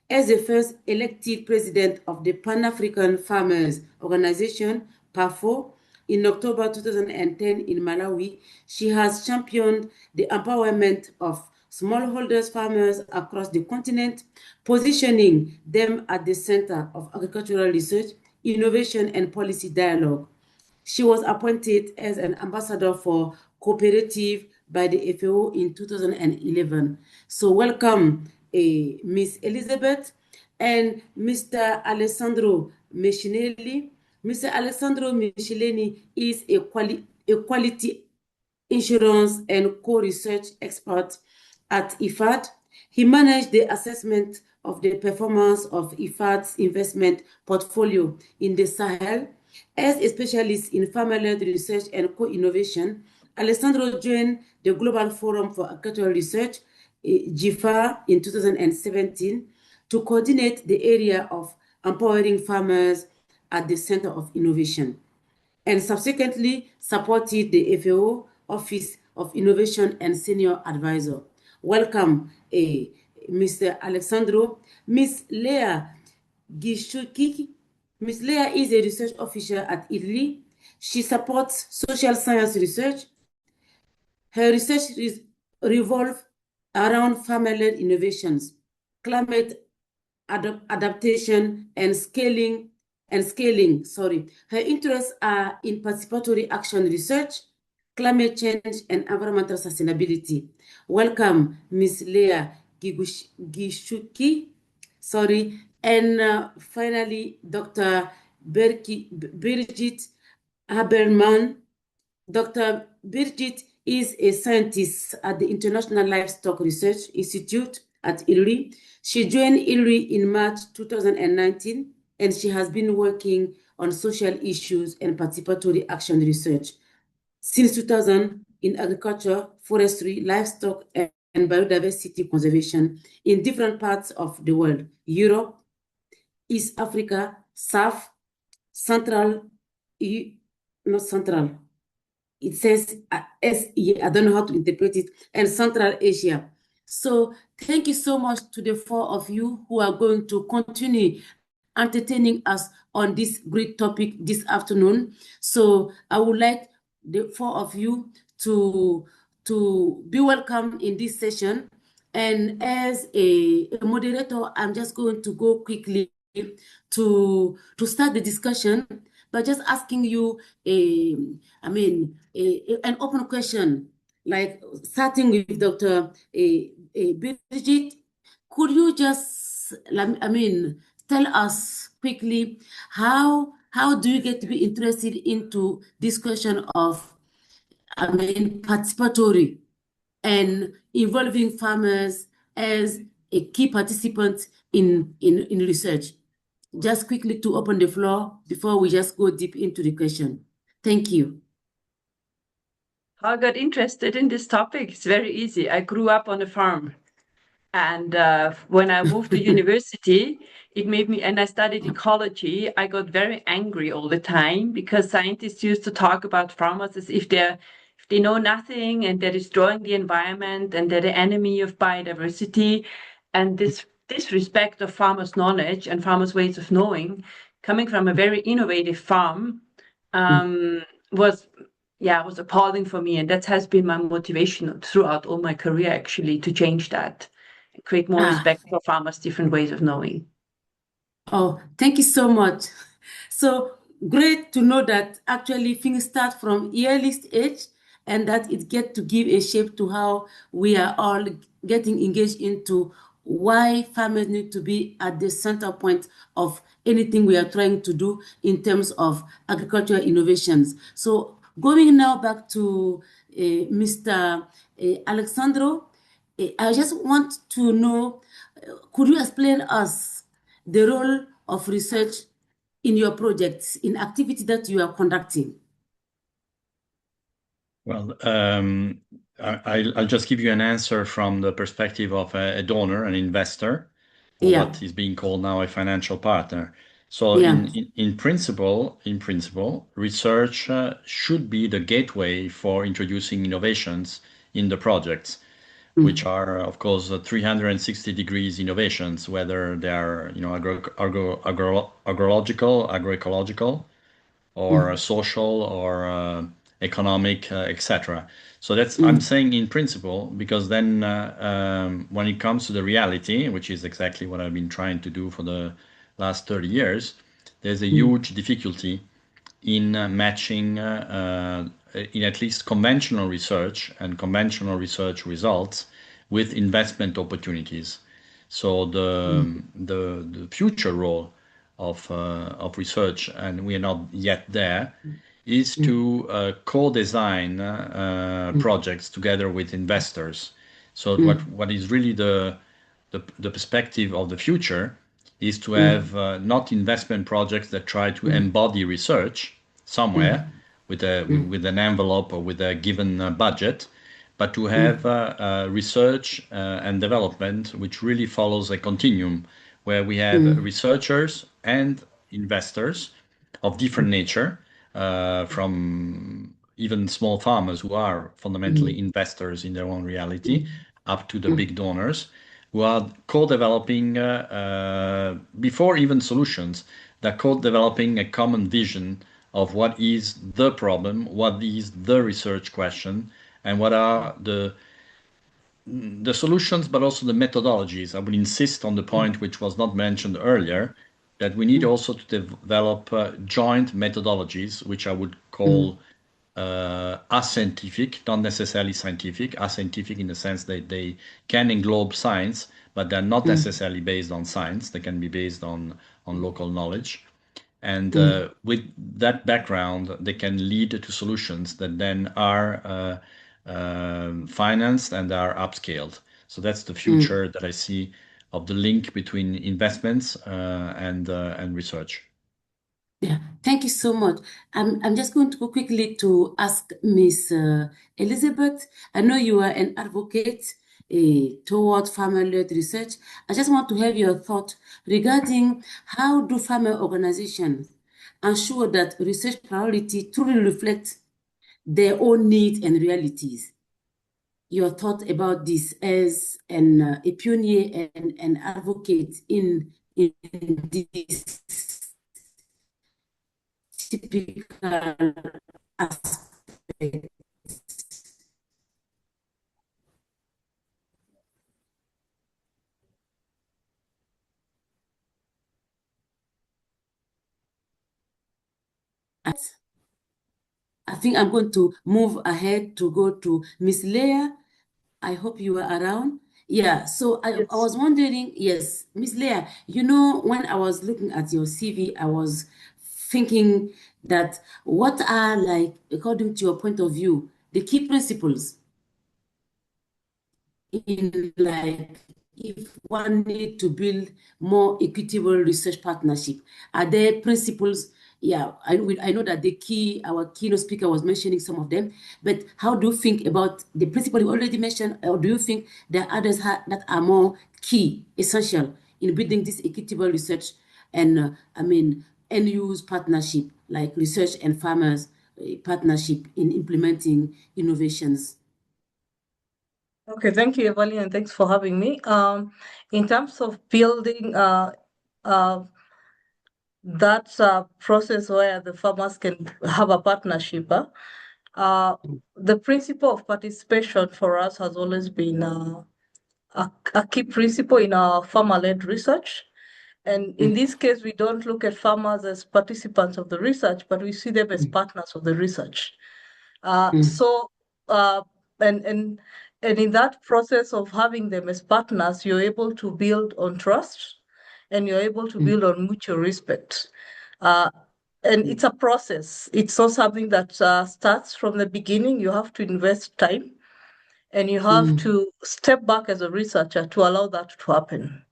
As the first elected president of the Pan-African Farmers Organization, PAFO, in October 2010 in Malawi, she has championed the empowerment of smallholders farmers across the continent, positioning them at the center of agricultural research, innovation, and policy dialogue. She was appointed as an ambassador for cooperative by the FAO in 2011. So welcome, Ms. Elizabeth and Mr. Alessandro Mescinelli. Mr. Alessandro Mescinelli is a quality insurance and co-research expert at IFAD. He managed the assessment of the performance of IFAD's investment portfolio in the Sahel. As a specialist in farmer-led research and co-innovation, Alessandro joined the Global Forum for Agricultural Research, GIFAR, in 2017 to coordinate the area of empowering farmers at the center of innovation, and subsequently supported the FAO Office of Innovation and Senior Advisor. Welcome, Mr. Alessandro. Ms. Leah Gishuki. Ms. Leah is a research officer at Italy. She supports social science research. Her research revolves around farmer-led innovations, climate adaptation, and scaling. Her interests are in participatory action research, climate change, and environmental sustainability. Welcome, Ms. Leah Gishuki. And finally, Dr. Birgit Haberman. Dr. Birgit is a scientist at the International Livestock Research Institute at ILRI. She joined ILRI in March 2019, and she has been working on social issues and participatory action research since 2000 in agriculture, forestry, livestock, and biodiversity conservation in different parts of the world: Europe, East Africa, South, Central, not Central, it says I don't know how to interpret it, and Central Asia. So thank you so much to the 4 of you who are going to continue entertaining us on this great topic this afternoon. So I would like the 4 of you to be welcome in this session. And as a moderator, I'm just going to go quickly to start the discussion by just asking you an open question, like starting with Dr. Birgit. Could you just, tell us quickly how do you get to be interested into this question of, participatory and involving farmers as a key participant in research. Just quickly to open the floor before we just go deep into the question. Thank you. How I got interested in this topic? It's very easy. I grew up on a farm. And when I moved to university, it made me, and I studied ecology, I got very angry all the time because scientists used to talk about farmers as if they know nothing and they're destroying the environment and they're the enemy of biodiversity. And this disrespect of farmers' knowledge and farmers' ways of knowing, coming from a very innovative farm, was appalling for me. And that has been my motivation throughout all my career, actually, to change that. Create more respect for farmers' different ways of knowing. Oh, thank you so much. So great to know that actually things start from earliest age and that it gets to give a shape to how we are all getting engaged into why farmers need to be at the center point of anything we are trying to do in terms of agricultural innovations. So going now back to Mr. Alexandro, I just want to know, could you explain us the role of research in your projects, in activity that you are conducting? Well, I'll just give you an answer from the perspective of a donor, an investor, or what is being called now a financial partner. So in principle, research should be the gateway for introducing innovations in the projects, which are, of course, 360 degrees innovations, whether they are, agroecological, or social, or economic, etc. So that's I'm saying in principle, because then when it comes to the reality, which is exactly what I've been trying to do for the last 30 years, there's a huge difficulty in matching, in at least conventional research and conventional research results with investment opportunities. So the future role of research, and we are not yet there, is to co-design projects together with investors. So what is really the perspective of the future is to have not investment projects that try to embody research somewhere with an envelope or with a given budget, but to have research and development which really follows a continuum where we have researchers and investors of different nature, from even small farmers who are fundamentally investors in their own reality, up to the big donors, who are co-developing, before even solutions, they're co-developing a common vision of what is the problem, what is the research question, and what are the solutions, but also the methodologies. I will insist on the point which was not mentioned earlier, that we need also to develop joint methodologies, which I would call ascientific, not necessarily scientific, ascientific in the sense that they can englobe science, but they're not necessarily based on science. They can be based on local knowledge. And with that background, they can lead to solutions that then are financed and are upscaled. So that's the future that I see of the link between investments and research. Yeah, thank you so much. I'm just going to go quickly to ask Miss Elizabeth. I know you are an advocate toward farmer-led research. I just want to have your thought regarding how do farmer organizations ensure that research priority truly reflect their own needs and realities. Your thought about this as a pioneer and an advocate in this typical aspect. I think I'm going to move ahead to go to Miss Leah. I hope you are around. Yeah, so I was wondering, yes, Miss Leah, when I was looking at your CV, I was thinking that what are, like, according to your point of view, the key principles in like if one need to build more equitable research partnership? Are there principles? Yeah, I know that our keynote speaker was mentioning some of them, but how do you think about the principle you already mentioned, or do you think there are others that are more key, essential in building this equitable research and end-use partnership, like research and farmers partnership in implementing innovations? Okay, thank you, Evelyn, and thanks for having me. In terms of building that process where the farmers can have a partnership, the principle of participation for us has always been a key principle in our farmer-led research. And in this case, we don't look at farmers as participants of the research, but we see them as partners of the research. And in that process of having them as partners, you're able to build on trust and you're able to build on mutual respect. And it's a process. It's not something that starts from the beginning. You have to invest time and you have to step back as a researcher to allow that to happen.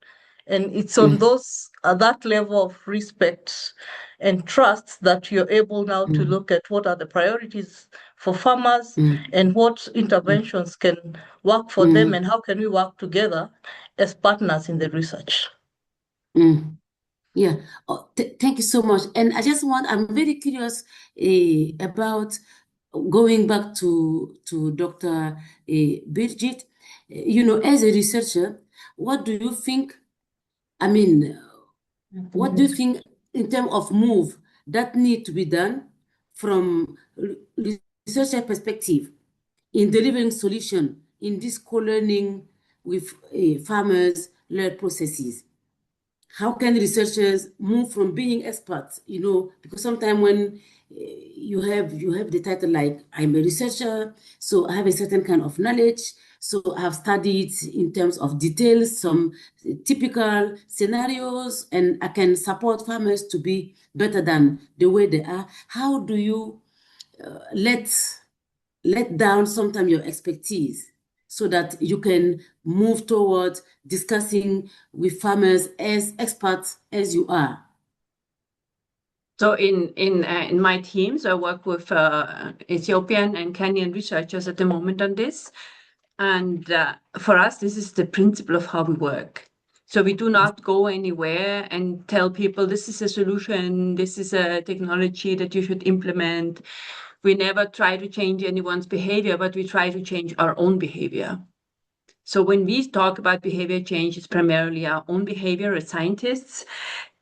And it's on that level of respect and trust that you're able now to look at what are the priorities for farmers and what interventions can work for them and how can we work together as partners in the research. Yeah, thank you so much. And I'm very curious about going back to Dr. Birgit. As a researcher, what do you think? What do you think in terms of move that need to be done from researcher perspective in delivering solution in this co-learning with farmers-led processes? How can researchers move from being experts, because sometimes when you have the title like I'm a researcher, so I have a certain kind of knowledge, so I have studied in terms of details, some typical scenarios, and I can support farmers to be better than the way they are. How do you let down sometimes your expertise so that you can move towards discussing with farmers as experts as you are? So in my teams, I work with Ethiopian and Kenyan researchers at the moment on this. And for us, this is the principle of how we work. So we do not go anywhere and tell people this is a solution, this is a technology that you should implement. We never try to change anyone's behavior, but we try to change our own behavior. So when we talk about behavior change, it's primarily our own behavior as scientists,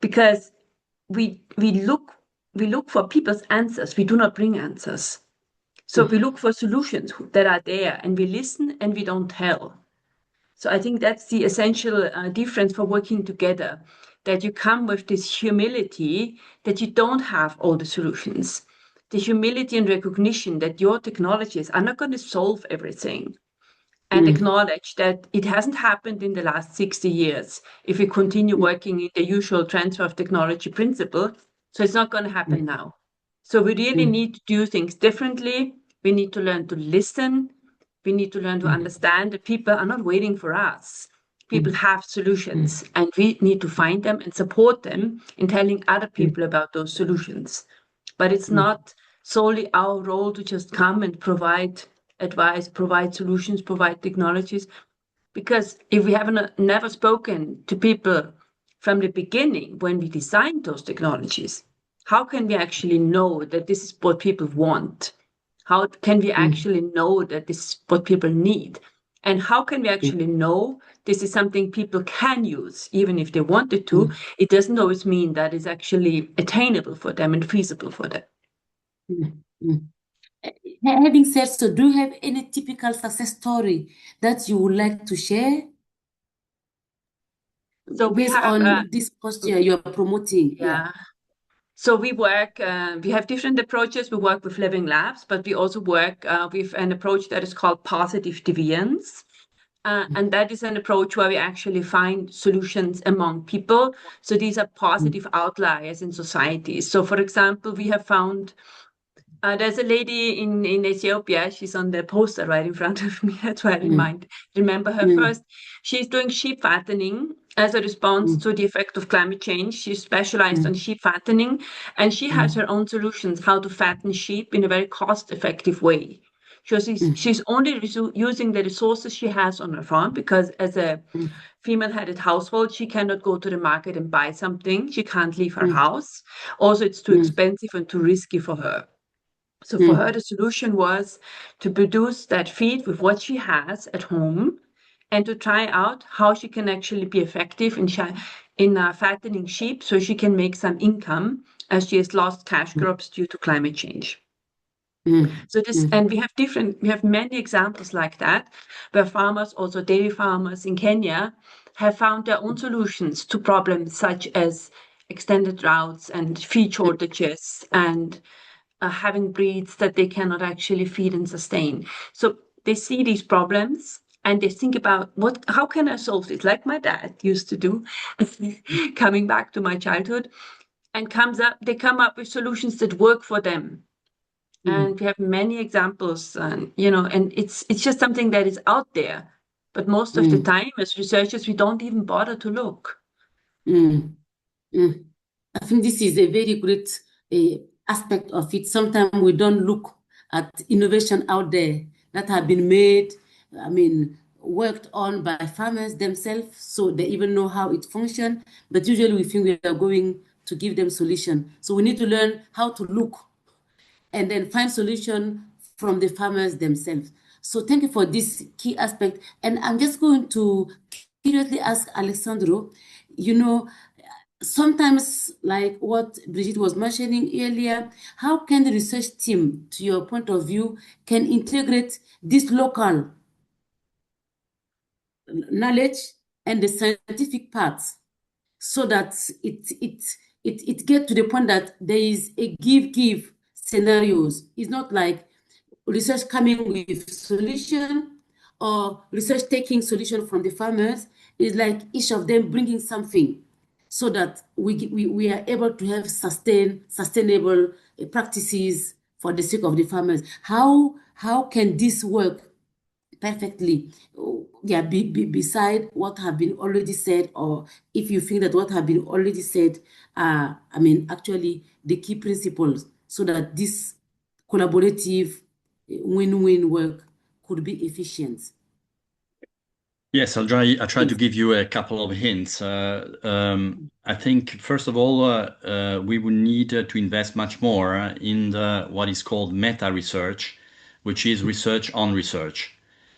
because we look for people's answers. We do not bring answers. So we look for solutions that are there, and we listen and we don't tell. So I think that's the essential difference for working together, that you come with this humility that you don't have all the solutions. The humility and recognition that your technologies are not going to solve everything, and acknowledge that it hasn't happened in the last 60 years if we continue working in the usual transfer of technology principle. So it's not going to happen now. So we really need to do things differently. We need to learn to listen. We need to learn to understand that people are not waiting for us. People have solutions, and we need to find them and support them in telling other people about those solutions. But it's not solely our role to just come and provide advice, provide solutions, provide technologies. Because if we have never spoken to people from the beginning when we designed those technologies, how can we actually know that this is what people want? How can we actually know that this is what people need? And how can we actually know this is something people can use, even if they wanted to? It doesn't always mean that it's actually attainable for them and feasible for them. Having said so, do you have any typical success story that you would like to share? So based on this posture you're promoting? Yeah. So we work, we have different approaches. We work with living labs, but we also work with an approach that is called positive deviance. And that is an approach where we actually find solutions among people. So these are positive outliers in society. So for example, we have found There's a lady in Ethiopia. She's on the poster right in front of me. That's why I remember her first. She's doing sheep fattening as a response to the effect of climate change. She's specialized on sheep fattening, and she has her own solutions how to fatten sheep in a very cost-effective way. She's only using the resources she has on her farm because as a female-headed household, she cannot go to the market and buy something. She can't leave her house. Also, it's too expensive and too risky for her. So for her, the solution was to produce that feed with what she has at home and to try out how she can actually be effective in fattening sheep so she can make some income as she has lost cash crops due to climate change. So and we have many examples like that, where farmers, also dairy farmers in Kenya, have found their own solutions to problems such as extended droughts and feed shortages and having breeds that they cannot actually feed and sustain. So they see these problems and they think about how can I solve this? Like my dad used to do, coming back to my childhood, and they come up with solutions that work for them. And we have many examples, and it's just something that is out there. But most of the time, as researchers, we don't even bother to look. I think this is a very great aspect of it. Sometimes we don't look at innovation out there that have been made, worked on by farmers themselves, so they even know how it functions. But usually we think we are going to give them solution. So we need to learn how to look and then find solution from the farmers themselves. So thank you for this key aspect. And I'm just going to curiously ask Alessandro, sometimes, like what Brigitte was mentioning earlier, how can the research team, to your point of view, can integrate this local knowledge and the scientific parts so that it get to the point that there is a give scenarios. It's not like research coming with solution or research taking solution from the farmers. It's like each of them bringing something so that we are able to have sustainable practices for the sake of the farmers. How can this work perfectly? Yeah, beside what have been already said, or if you think that what have been already said are, actually the key principles so that this collaborative win-win work could be efficient. Yes, I'll try to give you a couple of hints. I think, first of all, we would need to invest much more in what is called meta research, which is research on research.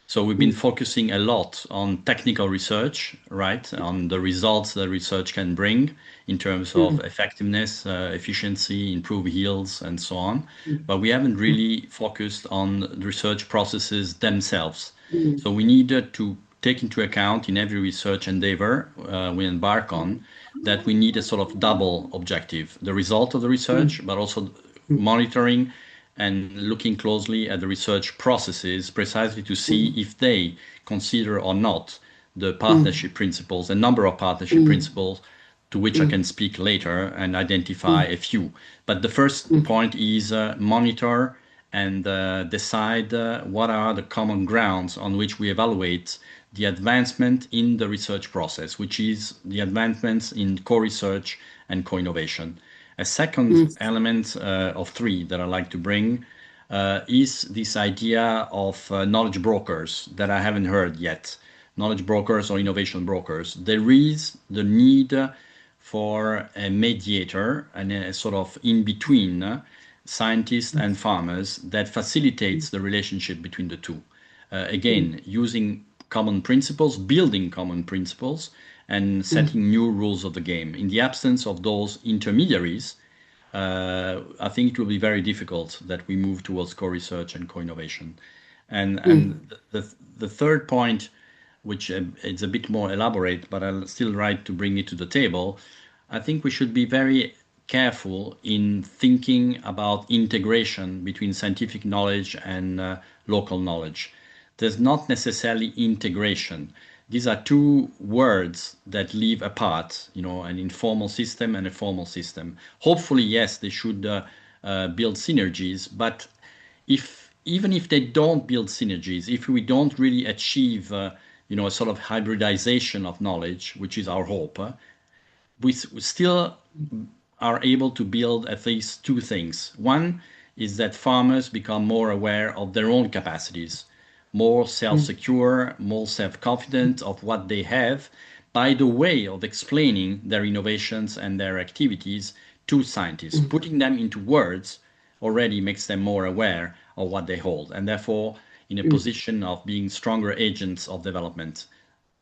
So we've been focusing a lot on technical research, right, on the results that research can bring in terms of effectiveness, efficiency, improve yields, and so on. But we haven't really focused on the research processes themselves. So we needed to take into account in every research endeavor we embark on that we need a sort of double objective, the result of the research, but also monitoring and looking closely at the research processes precisely to see if they consider or not the partnership principles, a number of partnership principles to which I can speak later and identify a few. But the first point is monitor and decide what are the common grounds on which we evaluate the advancement in the research process, which is the advancements in co-research and co-innovation. A second element of three that I like to bring is this idea of knowledge brokers that I haven't heard yet. Knowledge brokers or innovation brokers. There is the need for a mediator and a sort of in-between scientists and farmers that facilitates the relationship between the two. Again, using common principles, building common principles, and setting new rules of the game. In the absence of those intermediaries, I think it will be very difficult that we move towards co-research and co-innovation. And the third point, which is a bit more elaborate, but I'll still like to bring it to the table, I think we should be very careful in thinking about integration between scientific knowledge and local knowledge. There's not necessarily integration. These are two words that live apart, an informal system and a formal system. Hopefully, yes, they should build synergies. But even if they don't build synergies, if we don't really achieve, a sort of hybridization of knowledge, which is our hope, we still are able to build at least two things. One is that farmers become more aware of their own capacities, more self-secure, more self-confident of what they have by the way of explaining their innovations and their activities to scientists. Putting them into words already makes them more aware of what they hold, and therefore in a position of being stronger agents of development.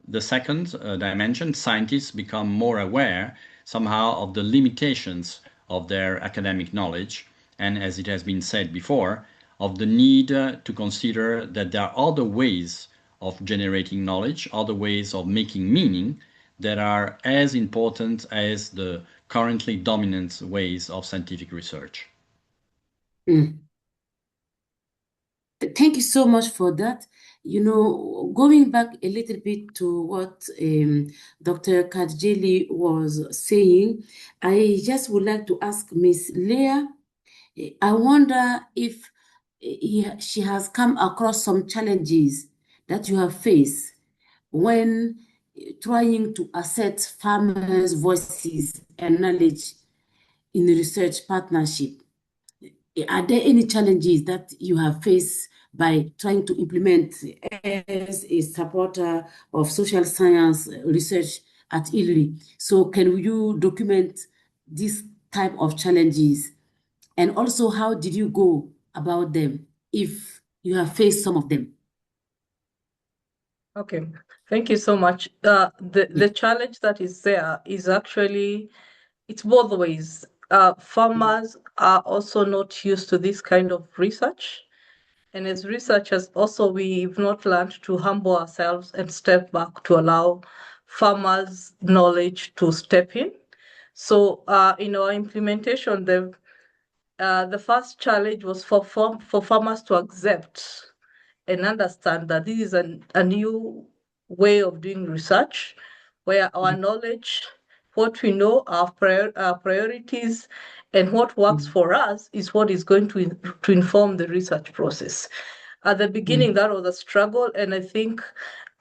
The second dimension, scientists become more aware somehow of the limitations of their academic knowledge, and as it has been said before, of the need to consider that there are other ways of generating knowledge, other ways of making meaning that are as important as the currently dominant ways of scientific research. Thank you so much for that. Going back a little bit to what Dr. Kadjeli was saying, I just would like to ask Miss Leah, I wonder if she has come across some challenges that you have faced when trying to assert farmers' voices and knowledge in the research partnership. Are there any challenges that you have faced by trying to implement as a supporter of social science research at ILRI? So can you document this type of challenges? And also, how did you go about them if you have faced some of them? Okay, thank you so much. The challenge that is there is actually, it's both ways. Farmers are also not used to this kind of research. And as researchers, also, we've not learned to humble ourselves and step back to allow farmers' knowledge to step in. So in our implementation, the first challenge was for farmers to accept and understand that this is a new way of doing research where our knowledge, what we know, our priorities, and what works for us is what is going to inform the research process. At the beginning, that was a struggle, and I think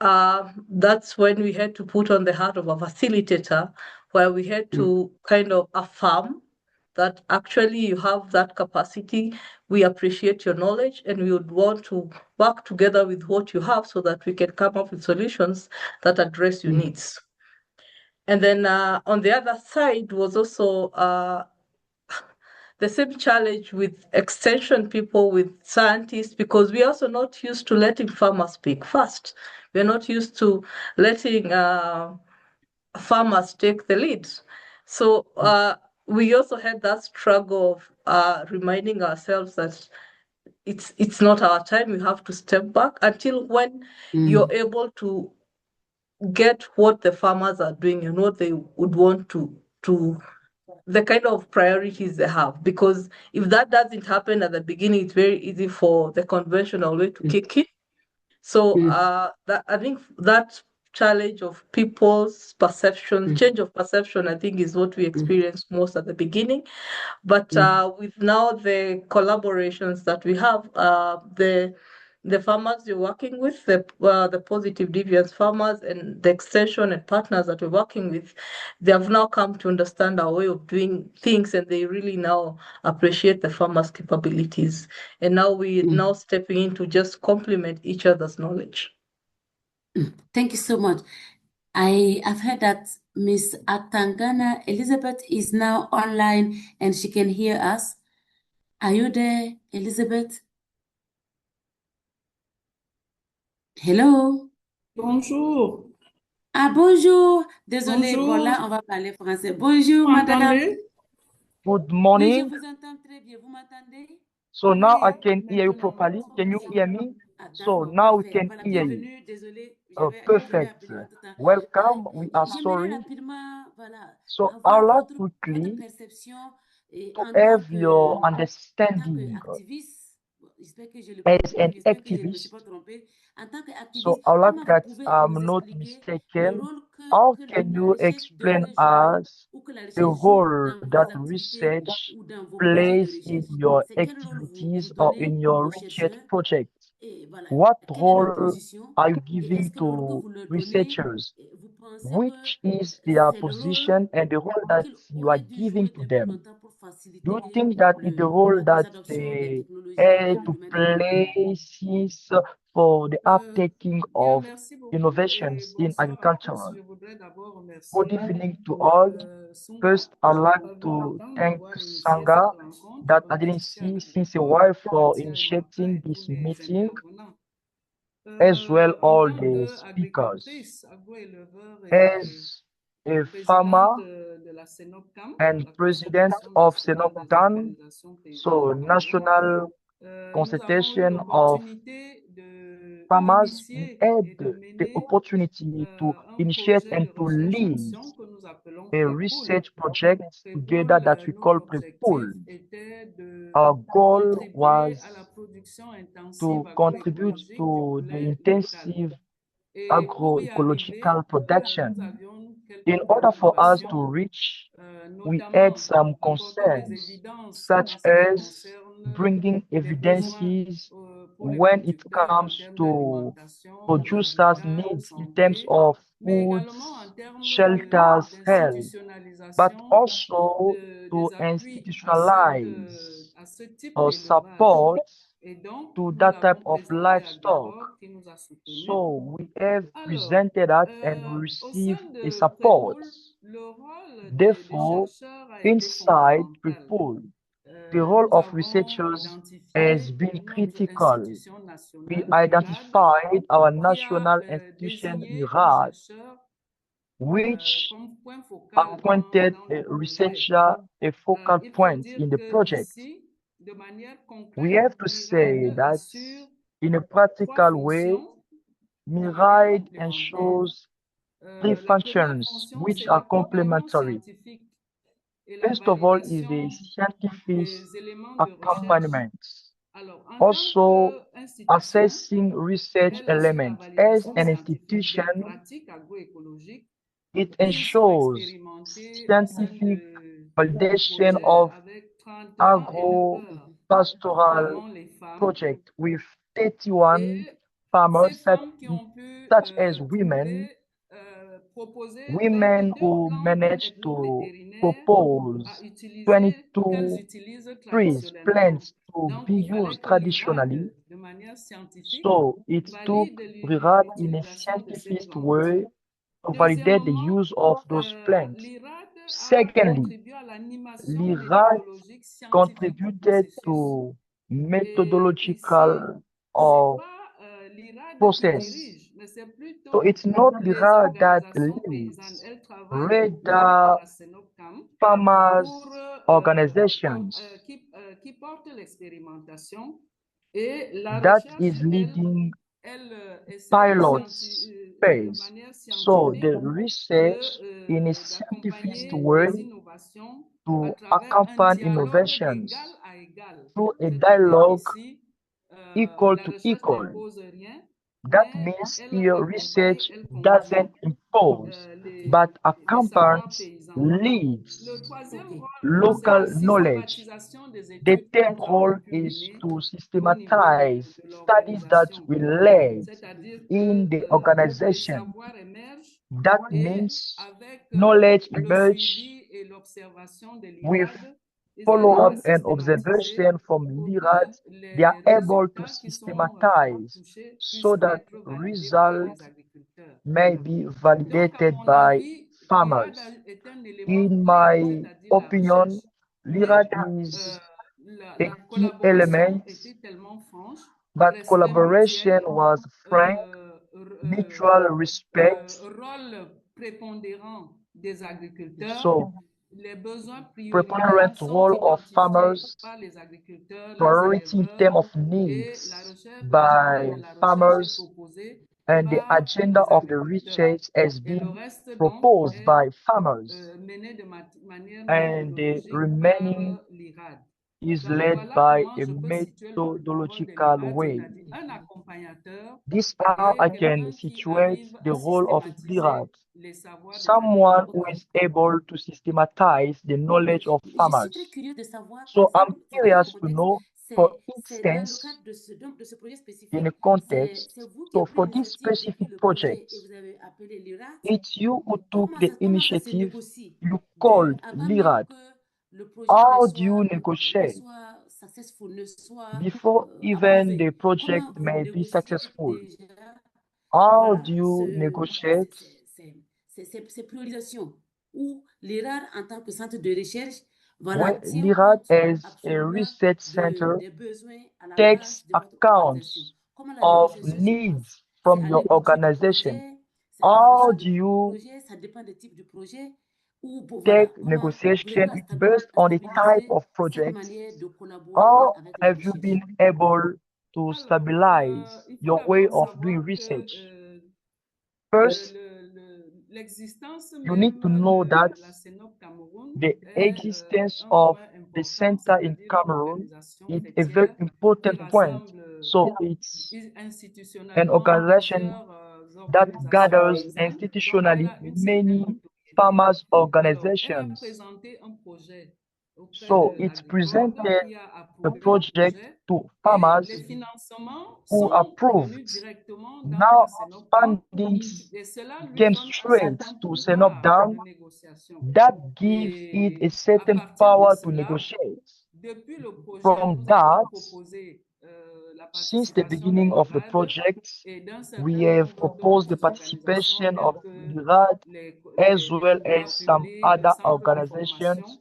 that's when we had to put on the hat of a facilitator, where we had to kind of affirm that actually you have that capacity, we appreciate your knowledge, and we would want to work together with what you have so that we can come up with solutions that address your needs. And then on the other side was also the same challenge with extension people, with scientists, because we're also not used to letting farmers speak first. We're not used to letting farmers take the lead. So we also had that struggle of reminding ourselves that it's not our time. We have to step back until when you're able to get what the farmers are doing and what they would want to the kind of priorities they have. Because if that doesn't happen at the beginning, it's very easy for the conventional way to kick in. So I think that challenge of people's perception, change of perception, I think is what we experienced most at the beginning. But with now the collaborations that we have, the farmers you're working with, the positive deviance farmers and the extension and partners that we're working with, they have now come to understand our way of doing things, and they really now appreciate the farmers' capabilities. And now we're now stepping in to just complement each other's knowledge. Thank you so much. I have heard that Miss Atangana Elizabeth is now online and she can hear us. Are you there, Elizabeth? Hello? Bonjour. Ah, bonjour. Désolée, Bonjour. bon là, on va parler français. Bonjour, Vous madame. m'entendez? Good Oui, je morning. vous entends très bien. Vous m'entendez? So now I Oui. can hear you Maintenant, properly. Can you hear me? Ah, So d'accord, now we parfait. can Voilà, hear you. bienvenue. Désolée, Oh, j'avais perfect. appelé entre temps. Welcome. We are J'aimerais sorry. rapidement, voilà, So I'd avoir like votre quickly perception to en tant have que, your en tant understanding qu'activiste as an j'espère que je ne me suis activist. pas trompée. En tant So qu'activiste, I would like comment vous that pouvez I'm nous not expliquer le mistaken. rôle How que can la you recherche explain devrait jouer us ou que la the recherche joue role dans that vos activités research ou dans vos projets de plays in recherche? your C'est quel rôle vous activities or in donnez your aux research chercheurs? projects? Et voilà, What quelle est leur role position? are you Et est-ce giving que le rôle que to vous leur donnez, researchers? vous pensez que Which is their c'est le rôle position and the role that qu'il you are aurait dû giving jouer to depuis them? longtemps pour Do you faciliter think that is the role that les adoptions des they technologies dans had le to domaine de la play santé? since for the uptaking Bien, of merci beaucoup et innovations in bonsoir à tous. agriculture? Je voudrais d'abord Good remercier evening to all. Sunga First, I'd like d'avoir vu le to temps thank d'avoir initié Sangha cette rencontre that I didn't d'institutions see since a agricoles, while for Atier Martin initiating et tous this les meeting, intervenants. as well En all tant the speakers. qu'agricultrice, agro-éleveur et As a farmer présidente de la CENOPCAM, and la president Concertation of nationale des Senopdan, organisations paysannes so du Cameroun, national nous avons eu consultation of l'opportunité farmers, we d'initier had et de the mener opportunity to un initiate projet and de to lead recherche-action que nous appelons a PREPOOL. research project together PREPOOL, that we call notre objectif PREPOOL. était de Our goal contribuer à la was production intensive to contribute agroécologique du to the poulet local. intensive Et pour y arriver, agroecological production. nous avions quelques In order for us to préoccupations, reach, we had notamment some apporter des concerns, évidences en such ce qui as concerne bringing les besoins evidences pour les when it producteurs en comes termes to d'alimentation, producers' d'habitat, de needs in terms santé, of mais également en foods, termes shelters, health, but d'institutionnalisation also to des appuis institutionalize à ce type or d'élevage. support Et donc, to nous that type avons of présenté à livestock. Agricor qui nous a soutenus. So we have Alors, presented that and we au received sein a de support. Prépoul, le rôle des Therefore, chercheurs a été inside fondamental. people, the role Nous of avons researchers has identifié been notre critical. institution We nationale, l'IRAD, identified our qui a national institution, désigné un IRAD, chercheur which comme point focal appointed dans a le projet. researcher a focal Il faut point dire in the project. qu'ici, de manière We concrète, have to say l'IRAD that assure in a trois practical way, fonctions de manière MIRAID complémentaire. ensures three La première functions fonction, which c'est are l'accompagnement complementary. scientifique et la First of all is the validation scientific des éléments de recherche. accompaniment. Alors, en tant Also qu'institution, assessing research elle assure la elements. As validation an scientifique des institution, pratiques agroécologiques it qui sont ensures expérimentées au sein scientific du validation projet of avec 31 éleveurs, agro-pastoral notamment les femmes. project with 31 Et ces farmers femmes qui ont pu such as women, proposer women 22 who plantes managed to ethnovétérinaires à propose utiliser, qu'elles 22 utilisent trees, traditionnellement. plants to Donc, be il fallait used que l'IRAD, traditionally. de manière scientifique, So it took valide Virat in a l'utilisation de ces scientific plantes. way to validate the Deuxièmement, use of those plants. l'IRAD a Secondly, contribué à l'animation Virat méthodologique scientifique du contributed processus. to Et ici, methodological c'est of pas l'IRAD qui process. dirige, mais c'est So plutôt it's not les Virat that organisations paysannes. leads, Elles travaillent coordonnées par rather la CENOPCAM farmers pour, organizations qui portent l'expérimentation. Et la that recherche, is leading elle essaie pilots de phase. manière So scientifique the research in a scientific d'accompagner way les innovations à to travers un accompany dialogue d'égal innovations à égal. through a C'est-à-dire dialogue ici, equal la to recherche equal. n'impose rien, That mais means elle here accompagne, research elle doesn't complète impose, but les savoirs accompanies, paysans. Le leads troisième Ok. rôle, c'est local la knowledge. systématisation des The études que third nous avons role pu mener mener to au niveau systematize de studies that l'organisation. we led C'est-à-dire in que the les organization. savoirs émergent That et means avec knowledge le emerge suivi et l'observation de with l'IRAD, ils arrivent à follow-up and systématiser observation from pour LIRAD. que They are les able to résultats qui sont systematize touchés so puissent that être validés par les results agriculteurs. may be Donc, à validated mon by avis, l'IRAD farmers. est un élément In clé, my c'est-à-dire la opinion, recherche. Mais LIRAD is a la key collaboration element, était tellement franche, but respect collaboration mutuel, was frank, mutual respect. rôle prépondérant des agriculteurs. So, Les besoins prioritaires preponderant sont role of identifiés farmers, par les agriculteurs, les priority in éleveurs, terms of et la needs recherche, l'agenda by de la recherche est farmers, proposé and the par agenda les of the agriculteurs. research has Et le been reste, donc, proposed est by farmers, mené de manière and the méthodologique par remaining l'IRAD. is Donc, led voilà by comment a je peux situer le rôle de methodological l'IRAD, way. c'est-à-dire un accompagnateur This is how et I can quelqu'un qui situate arrive the à role of systématiser l'IRAD. les savoirs des Someone agriculteurs. who is able to systematize the knowledge of Je suis très farmers. curieux de savoir, par So I'm exemple, c'est dans quel curious to contexte, know, for c'est dans le instance, cadre de ce projet in spécifique, a context, c'est vous qui so avez pris for this l'initiative d'écrire specific le projet project, et vous avez appelé l'IRAT. it's you who took the Comment ça se initiative, négocie you called avant même l'IRAD. que le projet How do you ne negotiate soit successful, ne soit before even approuvé? the project Comment vous may be négociez successful? déjà How voilà, do you negotiate? ces priorisations où l'IRAD en tant que centre de recherche, voilà, When tient l'IRAD compte as a absolument research center des besoins à la base takes de votre organisation. accounts Comment la of négociation se passe? needs C'est from en your écoute du organization. projet, c'est en How fonction do du you projet, ça dépend des types de projets. Ou voilà, take comment vous negotiation arrivez based à on the type stabiliser of cette project? manière de collaborer How avec la have you recherche? been able to Alors, stabilize il faut your way d'abord of doing savoir que research? First, l'existence you need même to know de that la CENOP Cameroun the est existence un of point the important, center in c'est-à-dire une Cameroon organisation is a very faîtière qui important point. rassemble So it's an institutionnellement organization plusieurs that organisations gathers paysannes. Donc, elle institutionally a une certaine many notoriété. farmers Alors, elle a organizations. présenté un projet auprès So de it's l'agriculteur presented qui a the approuvé le project projet to et les farmers financements who sont venus approved. directement dans Now la CENOPDAN fundings et cela lui came donne un straight certain to send up pouvoir down de négociation. that gives it a Et à certain partir de power to cela, negotiate. depuis le projet, From nous avons that, proposé la since the participation de beginning of the l'IRAD project, et d'un we certain have nombre proposed the d'autres organisations participation telles of que l'IRAD as les well pouvoirs as some publics, les other centres organizations, d'information. public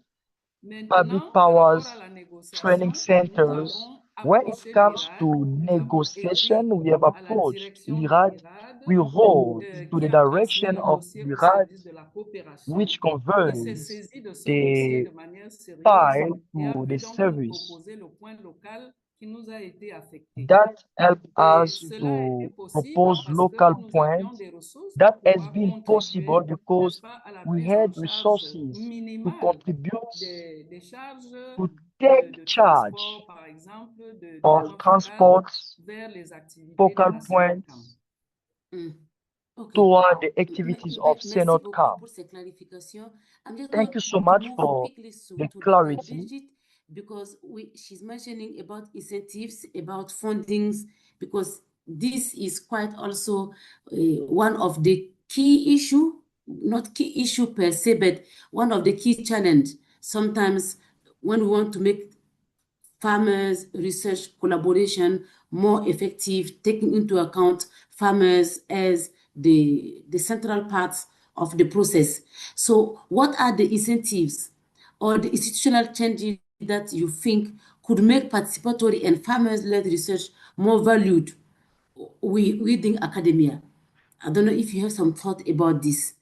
Maintenant, par rapport à powers, la training négociation, nous centers. avons When it approché comes l'IRAD, to nous avons écrit negotiation, we have à la approached direction de l'IRAD. l'IRAD We wrote to qui the a transmis direction le of dossier au l'IRAD, service de la coopération, which qui s'est conveys saisi de ce dossier the de manière sérieuse file et a to pu the donc nous service. proposer le point local qui nous a été affecté. That help Et us cela est to possible propose parce local que nous points. avions des ressources That pour has pouvoir been possible contribuer, n'est-ce because pas, à la we prise en had charge resources to minimale contribute des charges to take charge transport, par exemple, du of point focal transports, vers les activités de focal la CENOCAM. points Okay. toward the activities of Merci beaucoup CNOTCAM. pour ces clarifications. I'm just Thank going you so to much move for quickly the to Dr. clarity. Birgit because she's mentioning about incentives, about fundings, because this is quite also one of the key issue, not key issue per se, but one of the key challenge. Sometimes when we want to make farmers research collaboration more effective, taking into account farmers as the central parts of the process. So what are the incentives or the institutional changes that you think could make participatory and farmers-led research more valued within academia? I don't know if you have some thought about this.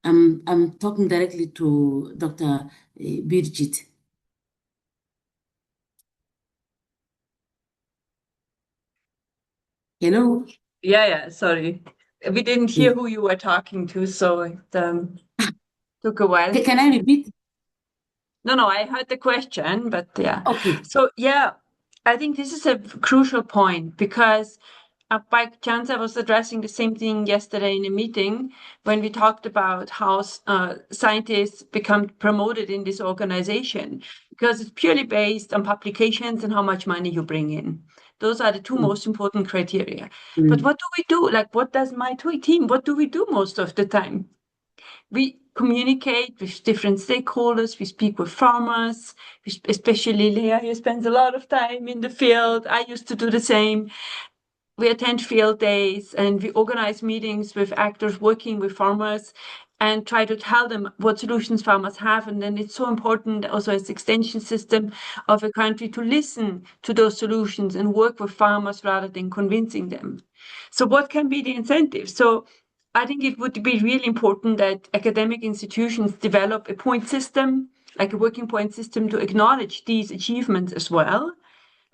I'm talking directly to Dr. Birgit. Hello? Yeah, sorry. We didn't hear who you were talking to, so it took a while. Can I repeat? No, I heard the question, but yeah. Okay. So, yeah, I think this is a crucial point because by chance I was addressing the same thing yesterday in a meeting when we talked about how scientists become promoted in this organization because it's purely based on publications and how much money you bring in. Those are the two most important criteria. But what do we do? Like, what does my team, what do we do most of the time? We communicate with different stakeholders. We speak with farmers, especially Leah, who spends a lot of time in the field. I used to do the same. We attend field days and we organize meetings with actors working with farmers and try to tell them what solutions farmers have. And then it's so important also as extension system of a country to listen to those solutions and work with farmers rather than convincing them. So what can be the incentive? So I think it would be really important that academic institutions develop a point system, like a working point system to acknowledge these achievements as well.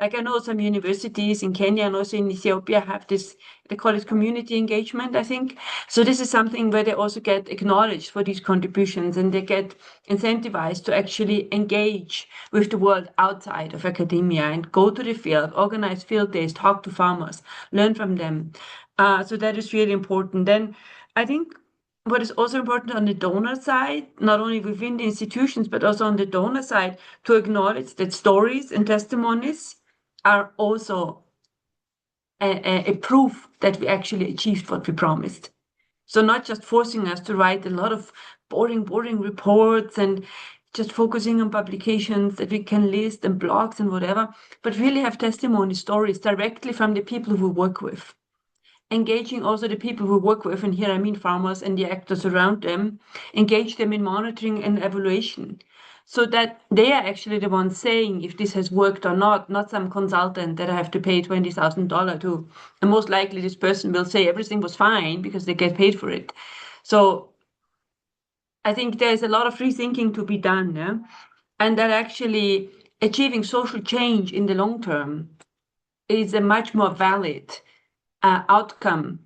Like I know some universities in Kenya and also in Ethiopia have this, they call it community engagement, I think. So this is something where they also get acknowledged for these contributions and they get incentivized to actually engage with the world outside of academia and go to the field, organize field days, talk to farmers, learn from them. So that is really important. Then I think what is also important on the donor side, not only within the institutions, but also on the donor side, to acknowledge that stories and testimonies are also a proof that we actually achieved what we promised. So not just forcing us to write a lot of boring reports and just focusing on publications that we can list and blogs and whatever, but really have testimony stories directly from the people who work with. Engaging also the people who work with, and here I mean farmers and the actors around them, engage them in monitoring and evaluation so that they are actually the ones saying if this has worked or not some consultant that I have to pay $20,000 to. And most likely this person will say everything was fine because they get paid for it. So I think there's a lot of rethinking to be done, yeah? And that actually achieving social change in the long term is a much more valid outcome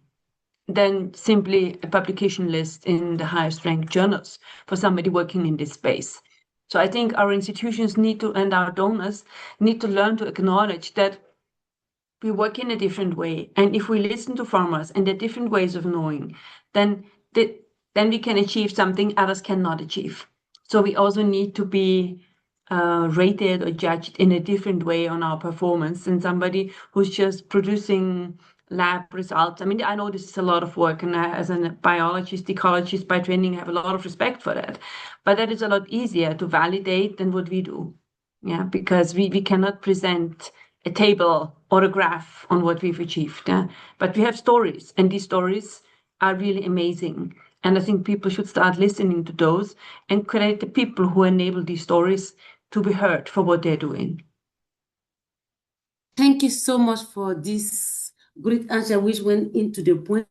than simply a publication list in the highest ranked journals for somebody working in this space. So I think our institutions need to, and our donors need to learn to acknowledge that we work in a different way. And if we listen to farmers and their different ways of knowing, then we can achieve something others cannot achieve. So we also need to be rated or judged in a different way on our performance than somebody who's just producing lab results. I mean, I know this is a lot of work, and I, as a biologist, ecologist by training, have a lot of respect for that. But that is a lot easier to validate than what we do. Yeah, because we cannot present a table or a graph on what we've achieved. But we have stories, and these stories are really amazing. And I think people should start listening to those and create the people who enable these stories to be heard for what they're doing. Thank you so much for this great answer, which went into the point.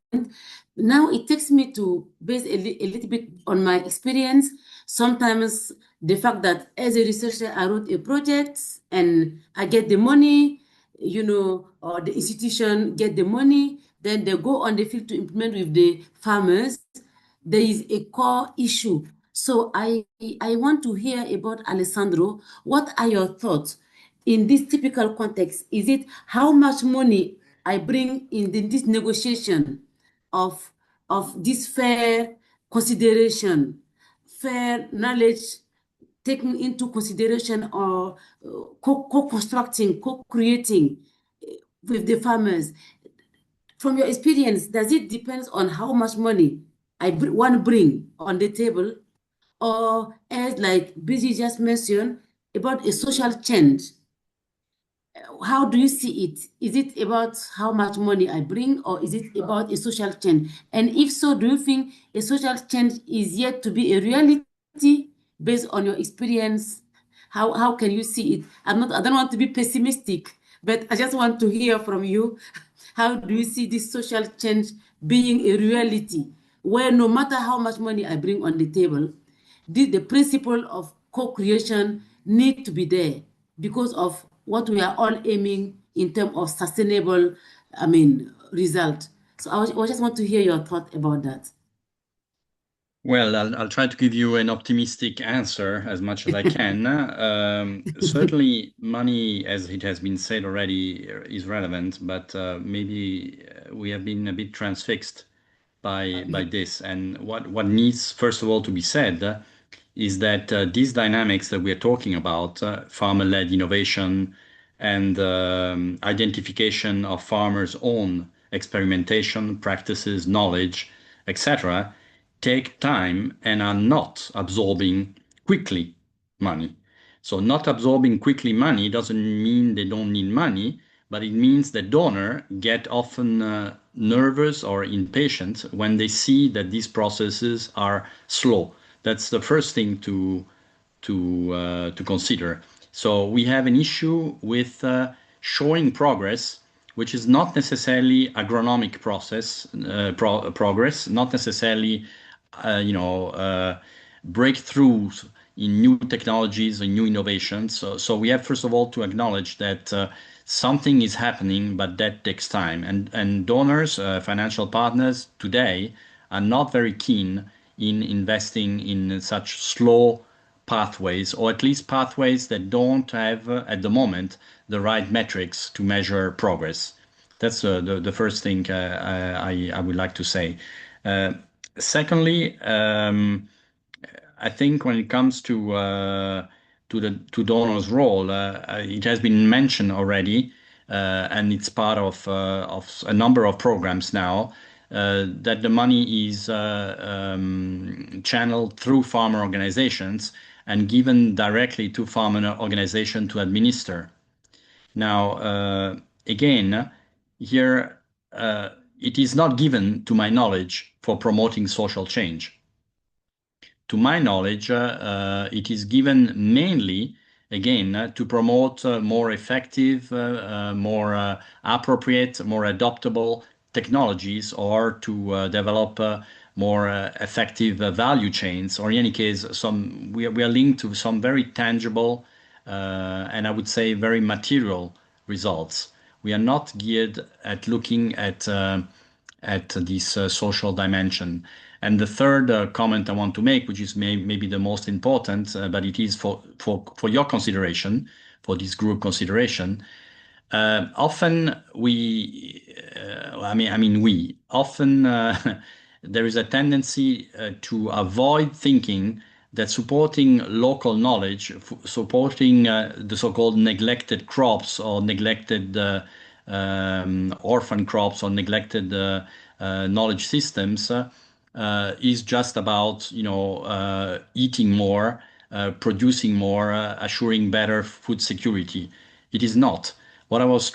Now it takes me to base a little bit on my experience. Sometimes the fact that as a researcher, I wrote a project and I get the money, you know, or the institution get the money, then they go on the field to implement with the farmers. There is a core issue. So I want to hear about Alessandro. What are your thoughts in this typical context? Is it how much money I bring in this negotiation of this fair consideration, fair knowledge taken into consideration, or co-constructing, co-creating with the farmers? From your experience, does it depend on how much money I want to bring on the table, or as like Busy just mentioned about a social change? How do you see it? Is it about how much money I bring, or is it about a social change? And if so, do you think a social change is yet to be a reality based on your experience? How can you see it? I don't want to be pessimistic, but I just want to hear from you. How do you see this social change being a reality, where no matter how much money I bring on the table, the principle of co-creation need to be there because of what we are all aiming in terms of sustainable, result. So I just want to hear your thought about that. Well, I'll try to give you an optimistic answer as much as I can. Certainly, money, as it has been said already, is relevant, but maybe we have been a bit transfixed by this. And what needs, first of all, to be said is that these dynamics that we are talking about, farmer-led innovation and identification of farmers' own experimentation, practices, knowledge, etc., take time and are not absorbing quickly money. So not absorbing quickly money doesn't mean they don't need money, but it means the donor get often nervous or impatient when they see that these processes are slow. That's the first thing to consider. So we have an issue with showing progress, which is not necessarily agronomic progress, not necessarily breakthroughs in new technologies and new innovations. So we have, first of all, to acknowledge that something is happening, but that takes time. And donors, financial partners today are not very keen in investing in such slow pathways, or at least pathways that don't have, at the moment, the right metrics to measure progress. That's the first thing I would like to say. Secondly, I think when it comes to donors' role, it has been mentioned already, and it's part of a number of programs now, that the money is channeled through farmer organizations and given directly to farmer organization to administer. Now, again, here it is not given, to my knowledge, for promoting social change. To my knowledge, it is given mainly, again, to promote more effective, more appropriate, more adoptable technologies, or to develop more effective value chains, or in any case, we are linked to some very tangible and I would say very material results. We are not geared at looking at this social dimension. And the third comment I want to make, which is maybe the most important, but it is for your consideration, for this group consideration. Often often there is a tendency to avoid thinking that supporting local knowledge, supporting the so-called neglected crops or neglected orphan crops or neglected knowledge systems is just about eating more, producing more, assuring better food security. It is not. What I was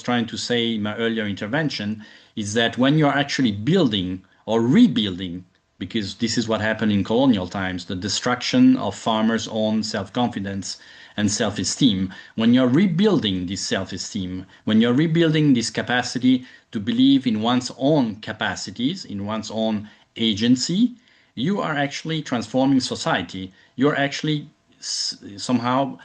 trying to say in my earlier intervention is that when you're actually building or rebuilding, because this is what happened in colonial times, the destruction of farmers' own self-confidence and self-esteem. When you're rebuilding this self-esteem, when you're rebuilding this capacity to believe in one's own capacities, in one's own agency, you are actually transforming society. You're actually somehow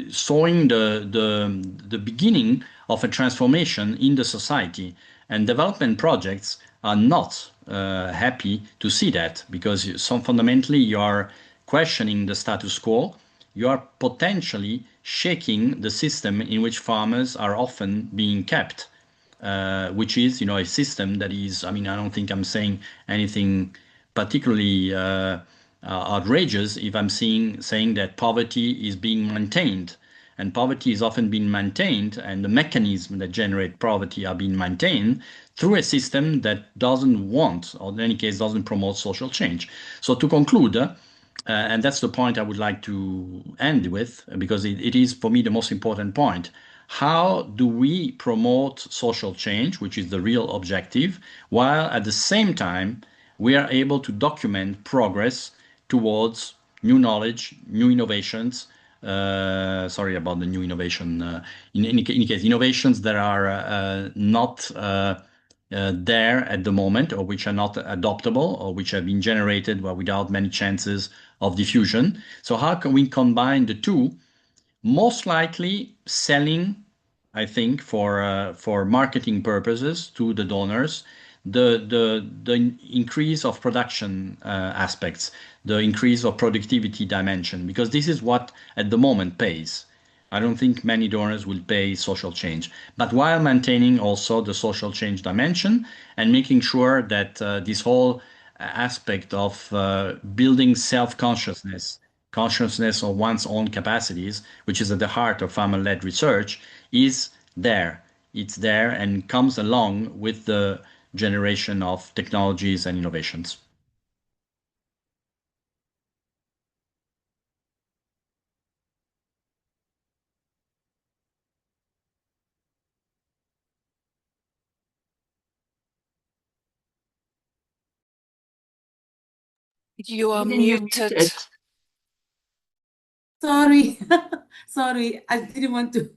sowing the beginning of a transformation in the society. And development projects are not happy to see that, because fundamentally you are questioning the status quo. You are potentially shaking the system in which farmers are often being kept, which is, a system that is, I don't think I'm saying anything particularly outrageous if I'm saying that poverty is being maintained. And poverty is often being maintained, and the mechanisms that generate poverty are being maintained through a system that doesn't want, or in any case doesn't promote, social change. So to conclude, and that's the point I would like to end with, because it is for me the most important point. How do we promote social change, which is the real objective, while at the same time we are able to document progress towards new knowledge, new innovations? Sorry about the new innovation. In any case, innovations that are not there at the moment, or which are not adoptable, or which have been generated without many chances of diffusion. So how can we combine the two? Most likely selling, I think, for marketing purposes to the donors, the increase of production aspects, the increase of productivity dimension, because this is what at the moment pays. I don't think many donors will pay social change, but while maintaining also the social change dimension and making sure that this whole aspect of building self-consciousness, consciousness of one's own capacities, which is at the heart of farmer-led research, is there. It's there and comes along with the generation of technologies and innovations. You are Then you're muted. muted. Sorry, sorry, I didn't want to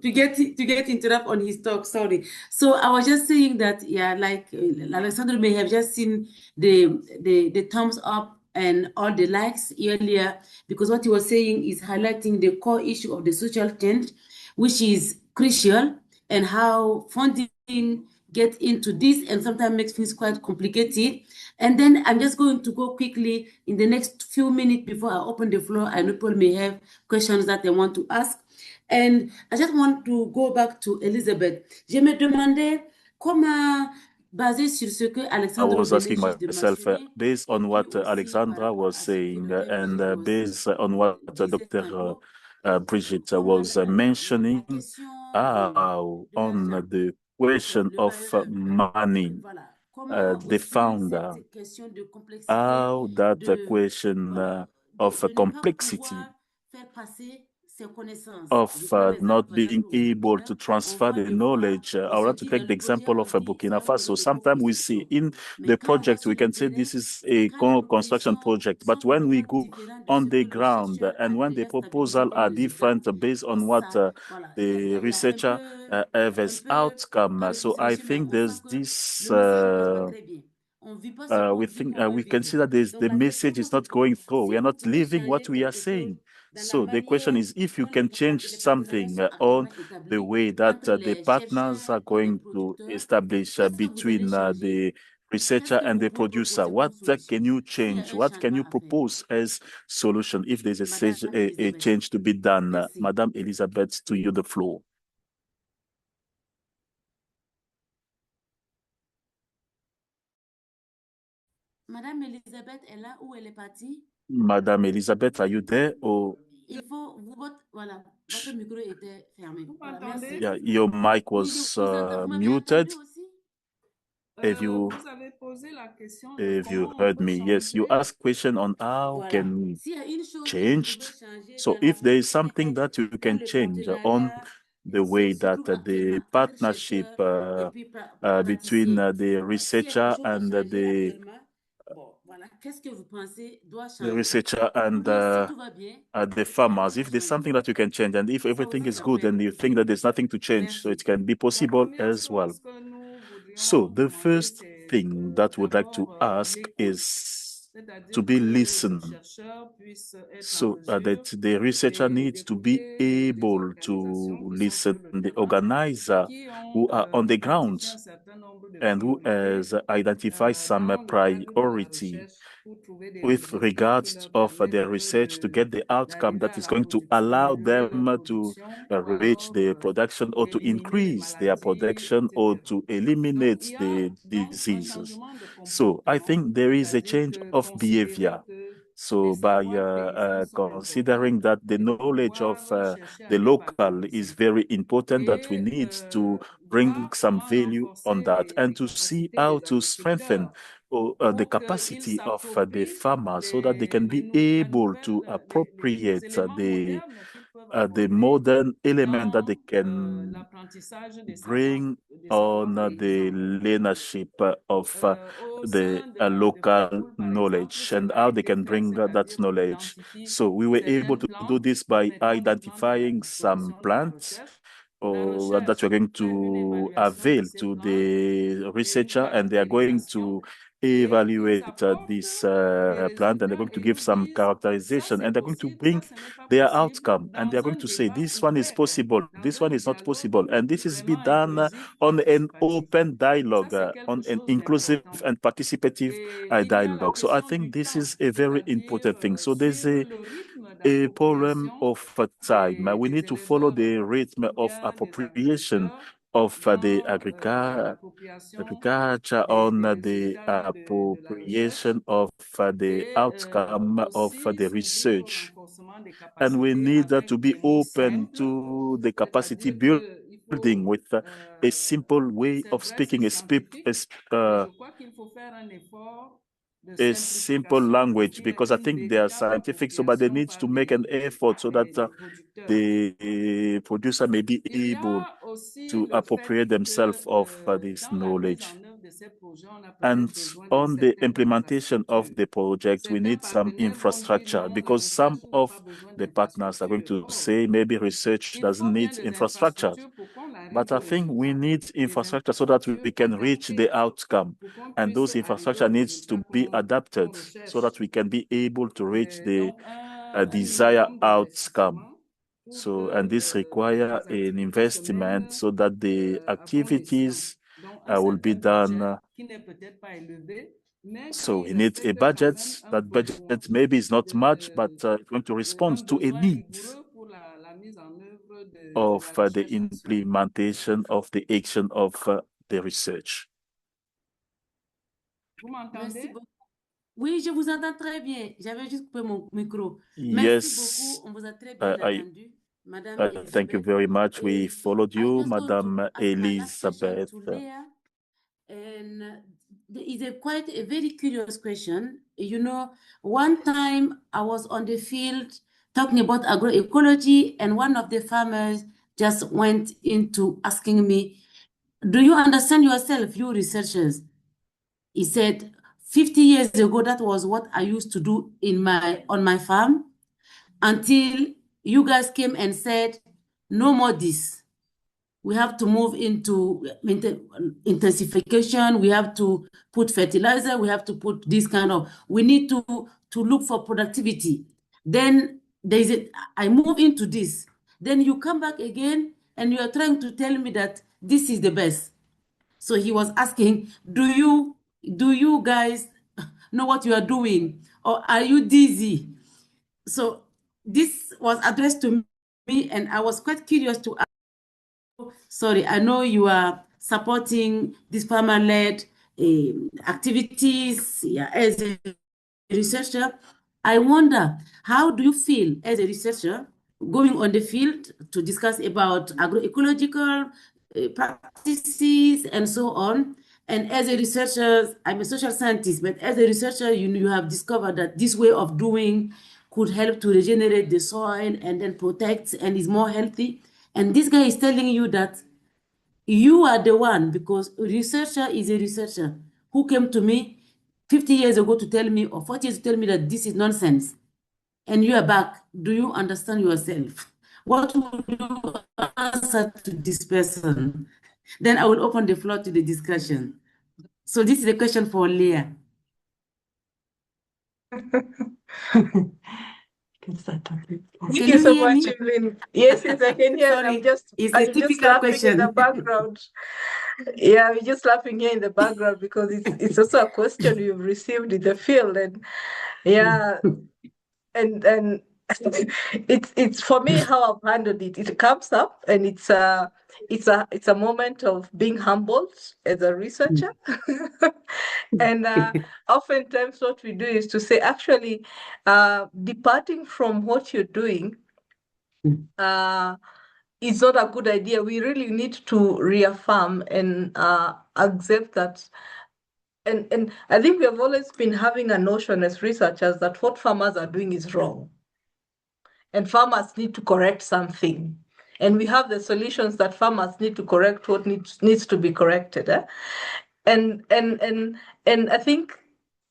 get interrupt on his talk. Sorry. So I was just saying that, yeah, like Alessandro may have just seen the thumbs up and all the likes earlier, because what he was saying is highlighting the core issue of the social change, which is crucial, and how funding get into this and sometimes makes things quite complicated. And then I'm just going to go quickly in the next few minutes before I open the floor. I know people may have questions that they want to ask. And I just want to go back to Elizabeth. Je me demandais comment, basé sur ce que I Alexandre was venait asking juste de myself, mentionner, based et on puis what aussi par Alexandra rapport was à ce que saying notre and invité based aussi on what disait Dr. tantôt, Brigitte comment was la mentioning, question on l'argent, the donc question le of bailleur, money, voilà. Comment the aussi founder, cette question de complexité, how that question voilà, of de ne pas complexity pouvoir faire passer ses connaissances. Je of prends l'exemple, not par being exemple, au able Burkina, to on transfer voit the des fois, knowledge. on I se want to dit dans take the le projet, example on of dit, c'est Burkina vrai que Faso. c'est des Sometimes we see propositions. in Mais the quand on va project, sur we le can say terrain, this is a quand les construction propositions project, sont but when we complètement go différentes de on ce que the le ground chercheur a and when the déjà stabilisé proposals comme are résultat, different based bon, on what ça, voilà, the il y a researcher have un as peu, outcome. pas de So I frustration, mais think on sent there's que this le message ne passe pas très bien. On ne vit pas ce qu'on we dit think qu'on veut we vivre. consider this Donc the la question message que is je not going pose, through. si We are vous not pouvez living changer what we are quelque chose saying. dans la So the question manière is if you dont can change les partenariats something sont on actuellement the établis way that entre the les partners chercheurs are et les going to producteurs, establish qu'est-ce que vous allez between changer? the Qu'est-ce researcher que and vous the pouvez producer. proposer What comme solution can you s'il y a change? un What can changement you à faire? propose as solution if there's Madame a Elisabeth, change to be done? merci. Madame Elizabeth, to you the floor. Madame Elisabeth est là ou elle est partie? Madame Elizabeth, are you there? Or Il faut, voilà, votre micro était fermé. Voilà, merci. yeah, your mic Oui, je was vous entends. Vous m'avez muted. entendu aussi? Have you Vous avez posé la question de have you comment on heard peut me? Yes, you changer. asked question on how Voilà. can we S'il y a une chose que vous change. pouvez changer So dans la if there is something manière that you dont can le change on partenariat the way se that trouve the actuellement entre partnership chercheurs et puis between praticiens. the Voilà. S'il y a quelque researcher chose à and changer actuellement, bon, voilà, qu'est-ce que vous pensez doit the changer? researcher Ou and bien si tout va bien, the il n'y a farmers, rien à if there's something changer. that you can change, and if Ça everything aussi, is ça peut good être and you think possible. that there's nothing to change, so Merci. it can be La possible première as well. chose que nous voudrions So the demander, first c'est thing that we'd like to d'abord ask l'écoute, is to c'est-à-dire be que le listened, chercheur puisse être en so that mesure the researcher needs to be d'écouter les able to organisations qui sont listen sur le the terrain et organizer qui ont who are on the ground identifié un certain nombre de and who has priorités identified some dans le cadre de la priority recherche pour trouver des with résultats qui regards leur of permettent their research to get the outcome d'arriver that à is la going to production, allow d'améliorer leur them to production ou reach alors the production or to d'éliminer les increase their maladies, production or etc. to Donc, eliminate il y a the donc un diseases. changement de So I comportement, think there is a c'est-à-dire change que of considérer behavior. que les So by savoirs paysans sont importants considering that the et de knowledge of pouvoir chercher à the les local is valoriser. very important, that we Et need to bring some doit value on renforcer that and les to see capacités how des to strengthen agriculteurs the pour qu'ils capacity of the s'approprient farmers so that they can be able to les appropriate éléments modernes qu'ils peuvent the apporter modern element that they dans can l'apprentissage bring des savoirs on the paysans. leadership of Au the sein de local Equitable, par exemple, knowledge ça and a how they été can fait, bring that c'est-à-dire qu'on knowledge. identifie So we were able certaines to do plantes this qui by mettront des plantes à la identifying some disposition de la plants recherche. La or that recherche we're going fait une to évaluation de avail ces to plantes the et une researcher, and they are going to caractérisation et ils evaluate apportent this des plant, and they're résultats going to et give nous some disent ça characterization, c'est and they're going to possible, ça bring ce n'est pas their possible outcome, and they are dans going un to say débat this one is ouvert, possible, dans this un one is not dialogue possible, and this is be vraiment done inclusif, on an participatif. open Ça dialogue, c'est quelque on an chose inclusive d'important. and participative Et il y a la dialogue. So I question think du this temps, is a very c'est-à-dire important thing. So there's suivre le rythme a problem d'appropriation of time. We des need to follow éleveurs the rhythm ou of bien des appropriation agriculteurs of the dans l'appropriation agriculture on des the résultats de la recherche appropriation of the et outcome of aussi the s'ouvrir au research. renforcement des And we capacités need avec to be des mots open simples, to the capacity c'est-à-dire qu'il building faut, with a simple way c'est of vrai, c'est speaking, scientifique, mais je crois qu'il faut faire un effort de a simple simplification parce language, qu'il y a because I une think they are véritable scientific, so but they appropriation need to par make an effort so that les producteurs. the producer may be Il y able a aussi to le fait appropriate themselves of que this dans la mise knowledge. en œuvre de ces projets, on a And peut-être besoin de on the certaines implementation of infrastructures. the project, we Certains need some partenaires vont dire infrastructure, non, la because some recherche n'a pas of besoin the partners are going d'infrastructure. to Or, say maybe research il faut doesn't bien need des infrastructure. infrastructures pour qu'on But I think we need infrastructure so that we can reach the outcome. And those infrastructure needs to be adapted so that we can be able to reach the desired outcome. So, and this require an investment so that the activities will be done. So we need a budget. That budget maybe is not much, but it's going to respond to a need of the implementation of the action of the research. Vous m'entendez? Merci beaucoup. Oui, je vous entends très bien. J'avais juste coupé mon micro. Merci Yes, beaucoup. On vous a très bien entendu. Madame thank you very much. We followed you, just want Madame to ask my last question Elizabeth. to Leah. And there is quite a very curious question. You know, one time I was on the field talking about agroecology, and one of the farmers just went into asking me, do you understand yourself, you researchers? He said, 50 years ago, that was what I used to do on my farm, until you guys came and said, no more this. We have to move into intensification. We have to put fertilizer. We have to put this kind of, we need to look for productivity. Then I move into this. Then you come back again and you are trying to tell me that this is the best. So he was asking, do you guys know what you are doing, or are you dizzy? So this was addressed to me, and I was quite curious to ask. Sorry, I know you are supporting these farmer-led activities as a researcher. I wonder, how do you feel as a researcher going on the field to discuss about agroecological practices and so on? And as a researcher, I'm a social scientist, but as a researcher, you have discovered that this way of doing could help to regenerate the soil and then protect and is more healthy. And this guy is telling you that you are the one, because a researcher is a researcher who came to me 50 years ago to tell me, or 40 years to tell me that this is nonsense. And you are back. Do you understand yourself? What would you answer to this person? Then I will open the floor to the discussion. So this is a question for Leah. Thank you so much, Evelyn. Yes, yes, I can hear. Sorry, I'm a just typical laughing in the question. background. Yeah, we're just laughing here in the background because it's also a question we've received in the field, and yeah, and it's for me how I've handled it. It comes up, and it's a moment of being humbled as a researcher. And oftentimes what we do is to say, actually, departing from what you're doing is not a good idea. We really need to reaffirm and accept that. And I think we have always been having a notion as researchers that what farmers are doing is wrong. And farmers need to correct something. And we have the solutions that farmers need to correct what needs to be corrected. And I think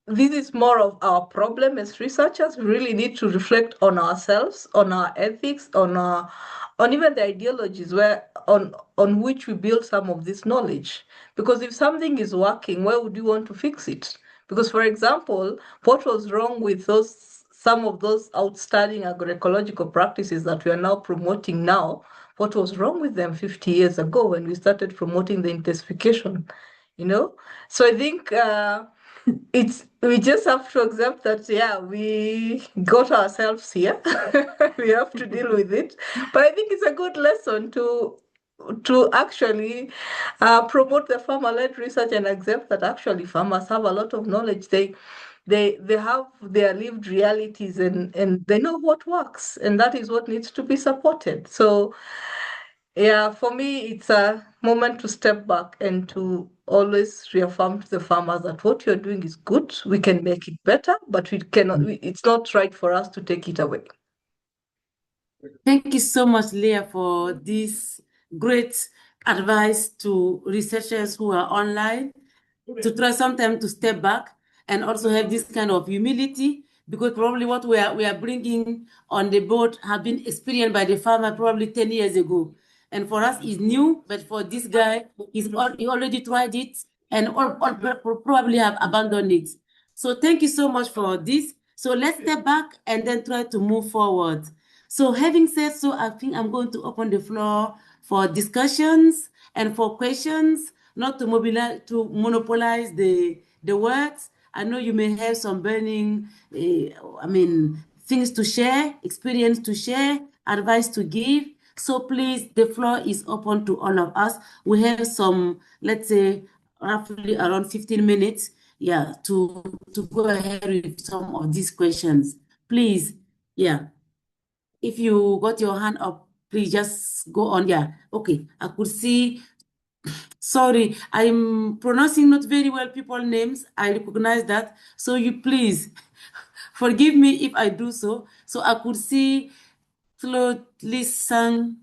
this is more of our problem as researchers. We really need to reflect on ourselves, on our ethics, on even the ideologies on which we build some of this knowledge. Because if something is working, why would you want to fix it? Because, for example, what was wrong with some of those outstanding agroecological practices that we are now promoting now? What was wrong with them 50 years ago when we started promoting the intensification? So I think we just have to accept that, yeah, we got ourselves here. We have to deal with it. But I think it's a good lesson to actually promote the farmer-led research and accept that actually farmers have a lot of knowledge. They have their lived realities, and they know what works, and that is what needs to be supported. So yeah, for me, it's a moment to step back and to always reaffirm to the farmers that what you're doing is good. We can make it better, but we cannot. It's not right for us to take it away. Thank you so much, Leah, for this great advice to researchers who are online, to try sometimes to step back and also have this kind of humility, because probably what we are bringing on the board have been experienced by the farmer probably 10 years ago. And for us, it's new, but for this guy, he already tried it and probably have abandoned it. So thank you so much for this. So let's step back and then try to move forward. So having said so, I think I'm going to open the floor for discussions and for questions, not to monopolize the words. I know you may have some burning, things to share, experience to share, advice to give. So please, the floor is open to all of us. We have some, let's say, roughly around 15 minutes, to go ahead with some of these questions. Please, if you got your hand up, please just go on. Okay, I could see. Sorry, I'm pronouncing not very well people's names. I recognize that. So you please forgive me if I do so. So I could see Claude Lisan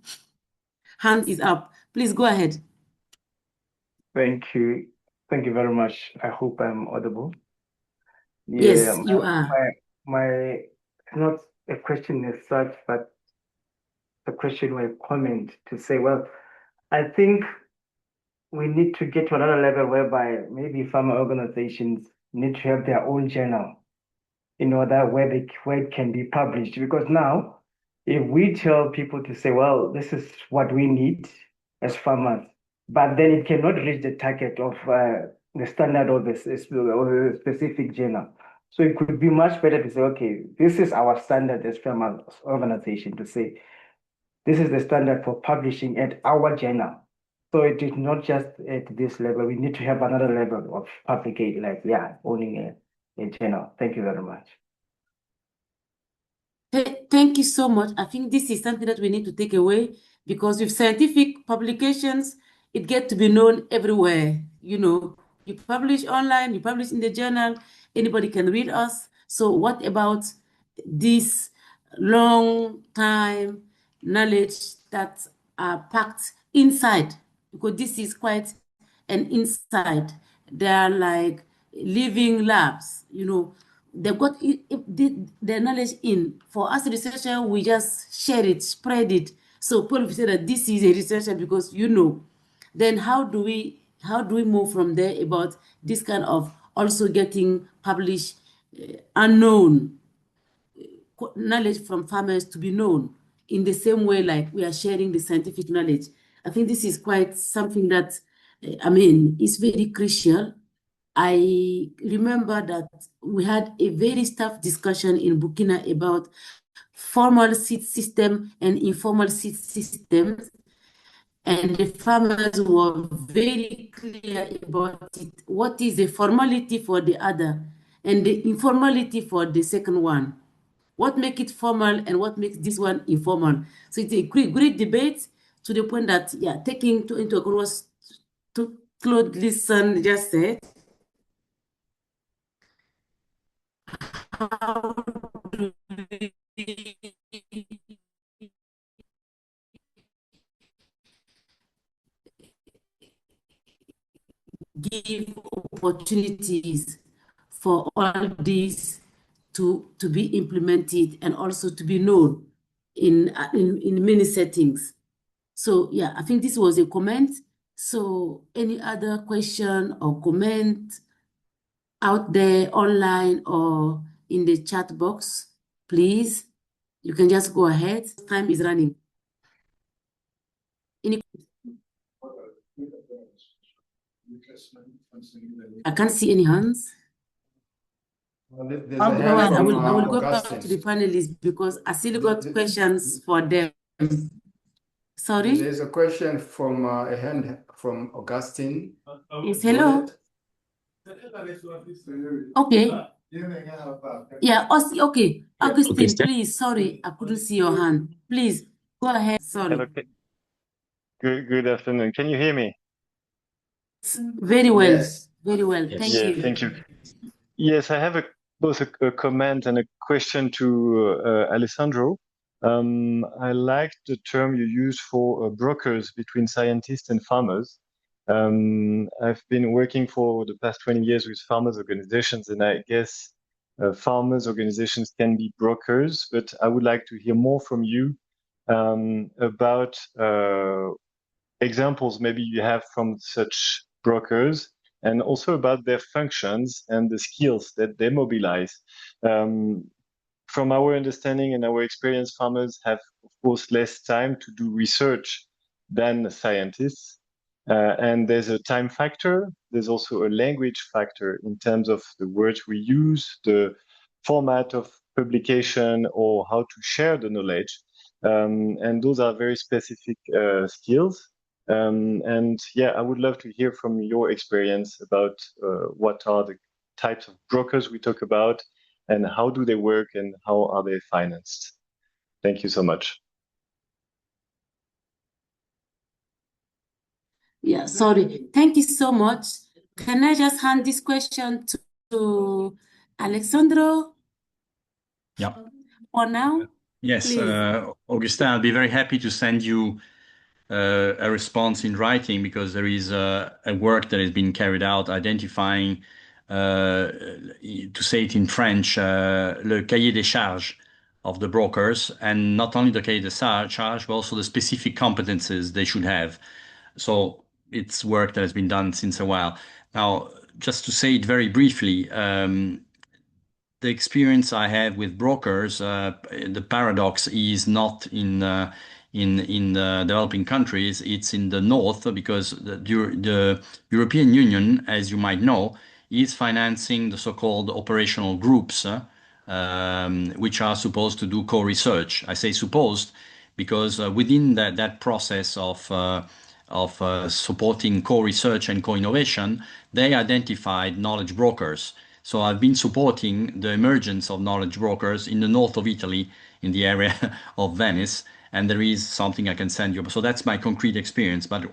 hand is up. Please go ahead. Thank you. Thank you very much. I hope I'm audible. Yes, you are. My not a question as such, but a question or a comment to say, well, I think we need to get to another level whereby maybe farmer organizations need to have their own journal in order where it can be published. Because now, if we tell people to say, well, this is what we need as farmers, but then it cannot reach the target of the standard of the specific journal. So it could be much better to say, okay, this is our standard as farmers organization to say, this is the standard for publishing at our journal. So it is not just at this level. We need to have another level of publication, owning a journal. Thank you very much. Thank you so much. I think this is something that we need to take away, because with scientific publications, it gets to be known everywhere. You publish online, you publish in the journal, anybody can read us. So what about this long time knowledge that are packed inside? Because this is quite an insight. They are like living labs, they've got their knowledge in. For us researcher, we just share it, spread it. So people say that this is a researcher because Then how do we move from there about this kind of also getting published unknown knowledge from farmers to be known in the same way like we are sharing the scientific knowledge? I think this is quite something that is very crucial. I remember that we had a very tough discussion in Burkina about formal seed system and informal seed systems. And the farmers were very clear about it. What is the formality for the other and the informality for the second one? What makes it formal and what makes this one informal? So it's a great debate to the point that, taking into account what Claude Lisson just said, how do we give opportunities for all these to be implemented and also to be known in many settings? So I think this was a comment. So any other question or comment out there online or in the chat box, please, you can just go ahead. Time is running. I can't see any hands. Otherwise, I will go back to the panelists because I still got questions for them. Sorry? There's a question from a hand from Augustine. Yes, hello. Okay. Okay. Augustine, please. Sorry, I couldn't see your hand. Please, go ahead. Sorry. Hello. Good afternoon. Can you hear me? Very well. Yes. Very well. Thank you. Thank you. Yes, I have both a comment and a question to Alessandro. I liked the term you use for brokers between scientists and farmers. I've been working for the past 20 years with farmers organizations, and I guess farmers organizations can be brokers, but I would like to hear more from you about examples maybe you have from such brokers, and also about their functions and the skills that they mobilize. From our understanding and our experience, farmers have, of course, less time to do research than scientists. And there's a time factor. There's also a language factor in terms of the words we use, the format of publication, or how to share the knowledge. And those are very specific skills. And yeah, I would love to hear from your experience about what are the types of brokers we talk about, and how do they work, and how are they financed? Thank you so much. Yeah, sorry. Thank you so much. Can I just hand this question to Alessandro Yeah. for now? Yes, Please. Augustin, I'll be very happy to send you a response in writing, because there is a work that has been carried out identifying, to say it in French, le cahier des charges of the brokers, and not only the cahier des charges, but also the specific competences they should have. So it's work that has been done since a while. Now, just to say it very briefly, the experience I have with brokers, the paradox is not in the developing countries, it's in the north, because the European Union, as you might know, is financing the so-called operational groups, which are supposed to do co-research. I say supposed because within that process of supporting co-research and co-innovation, they identified knowledge brokers. So I've been supporting the emergence of knowledge brokers in the north of Italy, in the area of Venice, and there is something I can send you. So that's my concrete experience. But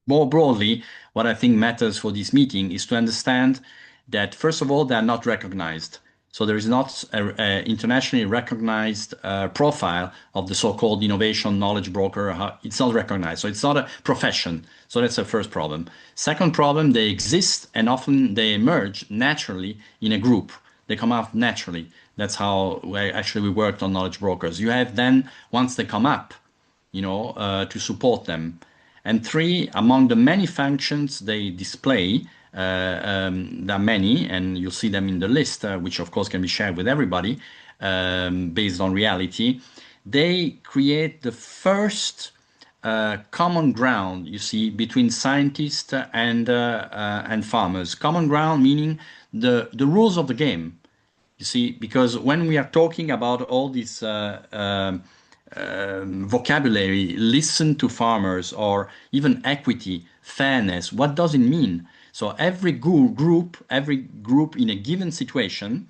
more broadly, what I think matters for this meeting is to understand that, first of all, they are not recognized. So there is not an internationally recognized profile of the so-called innovation knowledge broker. It's not recognized. So it's not a profession. So that's the first problem. Second problem, they exist, and often they emerge naturally in a group. They come out naturally. That's how we worked on knowledge brokers. You have then, once they come up, to support them. And three, among the many functions they display, there are many, and you'll see them in the list, which of course can be shared with everybody based on reality. They create the first common ground, you see, between scientists and farmers. Common ground meaning the rules of the game. You see, because when we are talking about all this vocabulary, listen to farmers, or even equity, fairness, what does it mean? So every group in a given situation,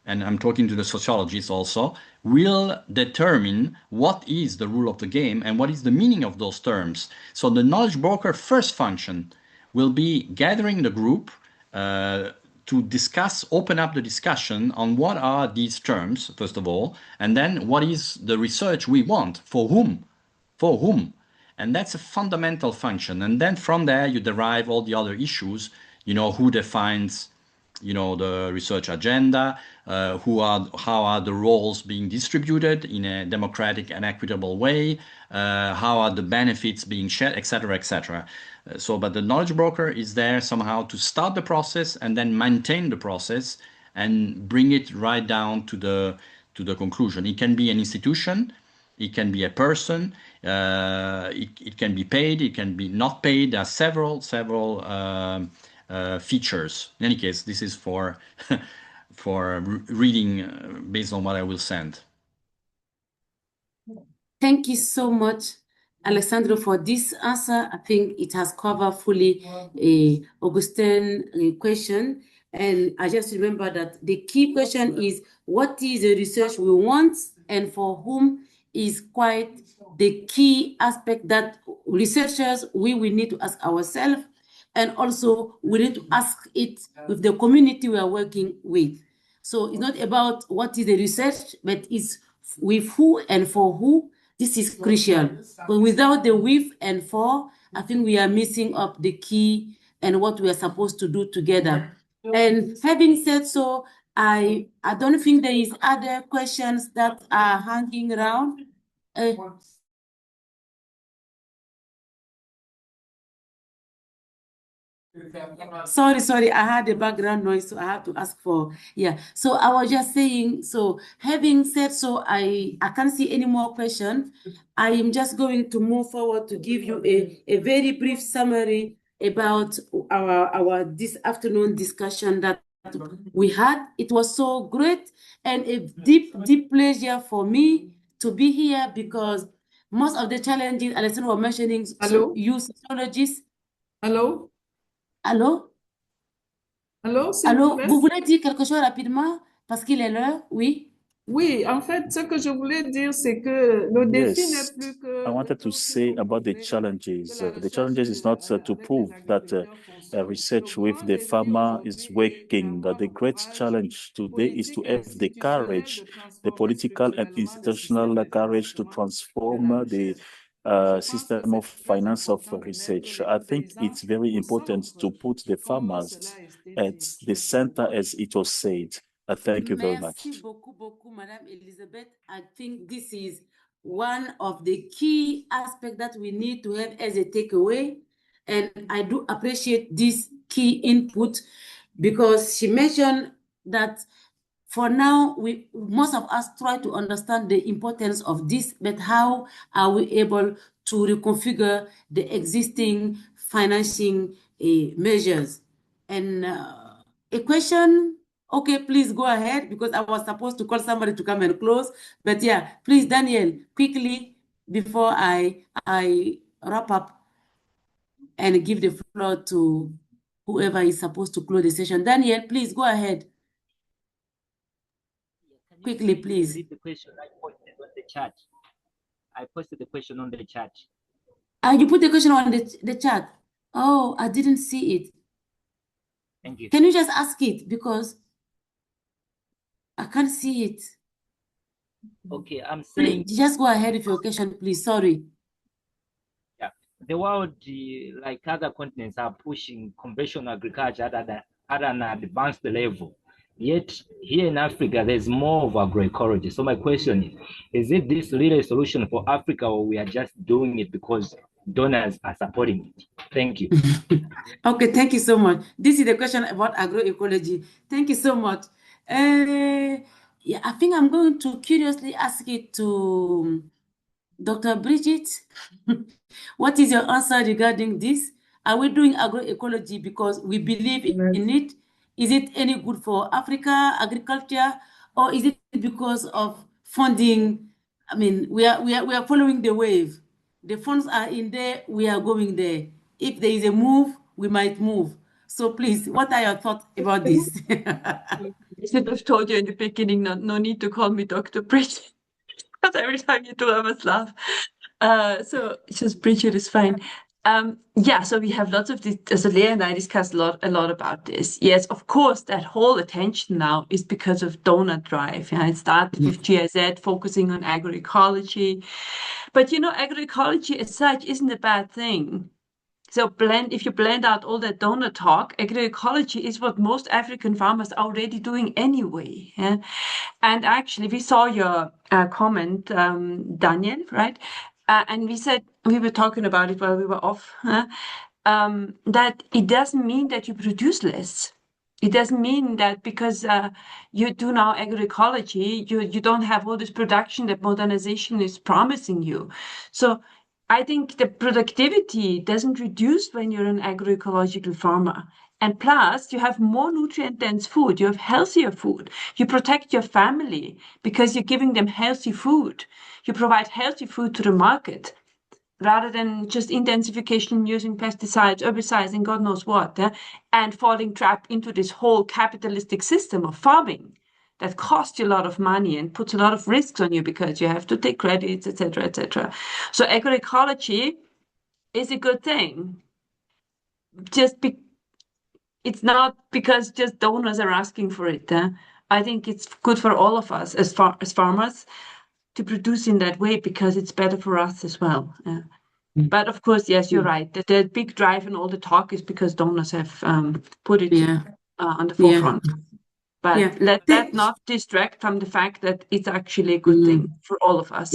and I'm talking to the sociologists also, will determine what is the rule of the game and what is the meaning of those terms. So the knowledge broker first function will be gathering the group to discuss, open up the discussion on what are these terms, first of all, and then what is the research we want, for whom. And that's a fundamental function. And then from there, you derive all the other issues, who defines, the research agenda, how are the roles being distributed in a democratic and equitable way, how are the benefits being shared, etc., etc. But the knowledge broker is there somehow to start the process and then maintain the process and bring it right down to the conclusion. It can be an institution, it can be a person, it can be paid, it can be not paid. There are several features. In any case, this is for for reading based on what I will send. Thank you so much, Alessandro, for this answer. I think it has covered fully Augustine's question. And I just remember that the key question is, what is the research we want and for whom, is quite the key aspect that researchers, we will need to ask ourselves. And also we need to ask it with the community we are working with. So it's not about what is the research, but it's with who and for who. This is crucial. But without the with and for, I think we are missing up the key and what we are supposed to do together. And having said so, I don't think there is other questions that are hanging around. Sorry, I had a background noise, so I have to ask for, yeah. So I was just saying, so having said so, I can't see any more questions. I am just going to move forward to give you a very brief summary about our this afternoon discussion that we had. It was so great and a deep pleasure for me to be here because most of the challenges Alessandro was mentioning, Hello? you sociologists. Allô? Allô? Allô, s'il vous Allô, plaît? vous voulez dire quelque chose rapidement? Parce qu'il est l'heure, oui. Oui, en fait, ce que je voulais dire, c'est que le défi Yes, n'est plus que I wanted to say about the challenges. The challenges is not to prove that research with the farmer is working. That the great challenge today is to have the courage, the political and institutional courage to transform the system of finance of research. I think it's very important to put the farmers at the center, as it was said. Thank you very much. Merci beaucoup, Madame Elizabeth. I think this is one of the key aspects that we need to have as a takeaway. And I do appreciate this key input because she mentioned that for now, most of us try to understand the importance of this, but how are we able to reconfigure the existing financing measures? And a question. Okay, please go ahead because I was supposed to call somebody to come and close. But yeah, please, Daniel, quickly before I wrap up and give the floor to whoever is supposed to close the session. Daniel, please go ahead. Quickly, please. Read the question I posted on the chat. I posted the question on the chat. You put the question on the chat. Oh, I didn't see it. Thank you. Can you just ask it because I can't see it. Okay, I'm saying. Just go ahead with your question, please. Sorry. Yeah, the world, like other continents, are pushing conventional agriculture at an advanced level. Yet here in Africa, there's more of agroecology. So my question is it this really a solution for Africa, or we are just doing it because donors are supporting it? Thank you. Okay, thank you so much. This is the question about agroecology. Thank you so much. Yeah, I think I'm going to curiously ask it to Dr. Bridget. What is your answer regarding this? Are we doing agroecology because we believe in it? Is it any good for Africa agriculture, or is it because of funding? I mean, we are following the wave. The funds are in there, we are going there. If there is a move, we might move. So please, what are your thoughts about this? I should have told you in the beginning, no need to call me Dr. Bridget, because every time you do, I must laugh. So just Bridget is fine. Yeah, so we have lots of this. So Leah and I discussed a lot about this. Yes, of course, that whole attention now is because of donor drive. Yeah, it started with GIZ focusing on agroecology, but agroecology as such isn't a bad thing. So if you blend out all that donor talk, agroecology is what most African farmers are already doing anyway. Yeah? And actually, we saw your comment, Daniel, right? And we were talking about it while we were off, that it doesn't mean that you produce less. It doesn't mean that because you do now agroecology, you don't have all this production that modernization is promising you. So I think the productivity doesn't reduce when you're an agroecological farmer. And plus, you have more nutrient-dense food. You have healthier food. You protect your family because you're giving them healthy food. You provide healthy food to the market rather than just intensification using pesticides, herbicides, and God knows what, and falling trapped into this whole capitalistic system of farming that costs you a lot of money and puts a lot of risks on you because you have to take credits, etc., etc. So agroecology is a good thing. It's not because just donors are asking for it. I think it's good for all of us as farmers to produce in that way because it's better for us as well. But of course, yes, you're right. The big drive and all the talk is because donors have put it on the forefront. But let that not distract from the fact that it's actually a good thing for all of us.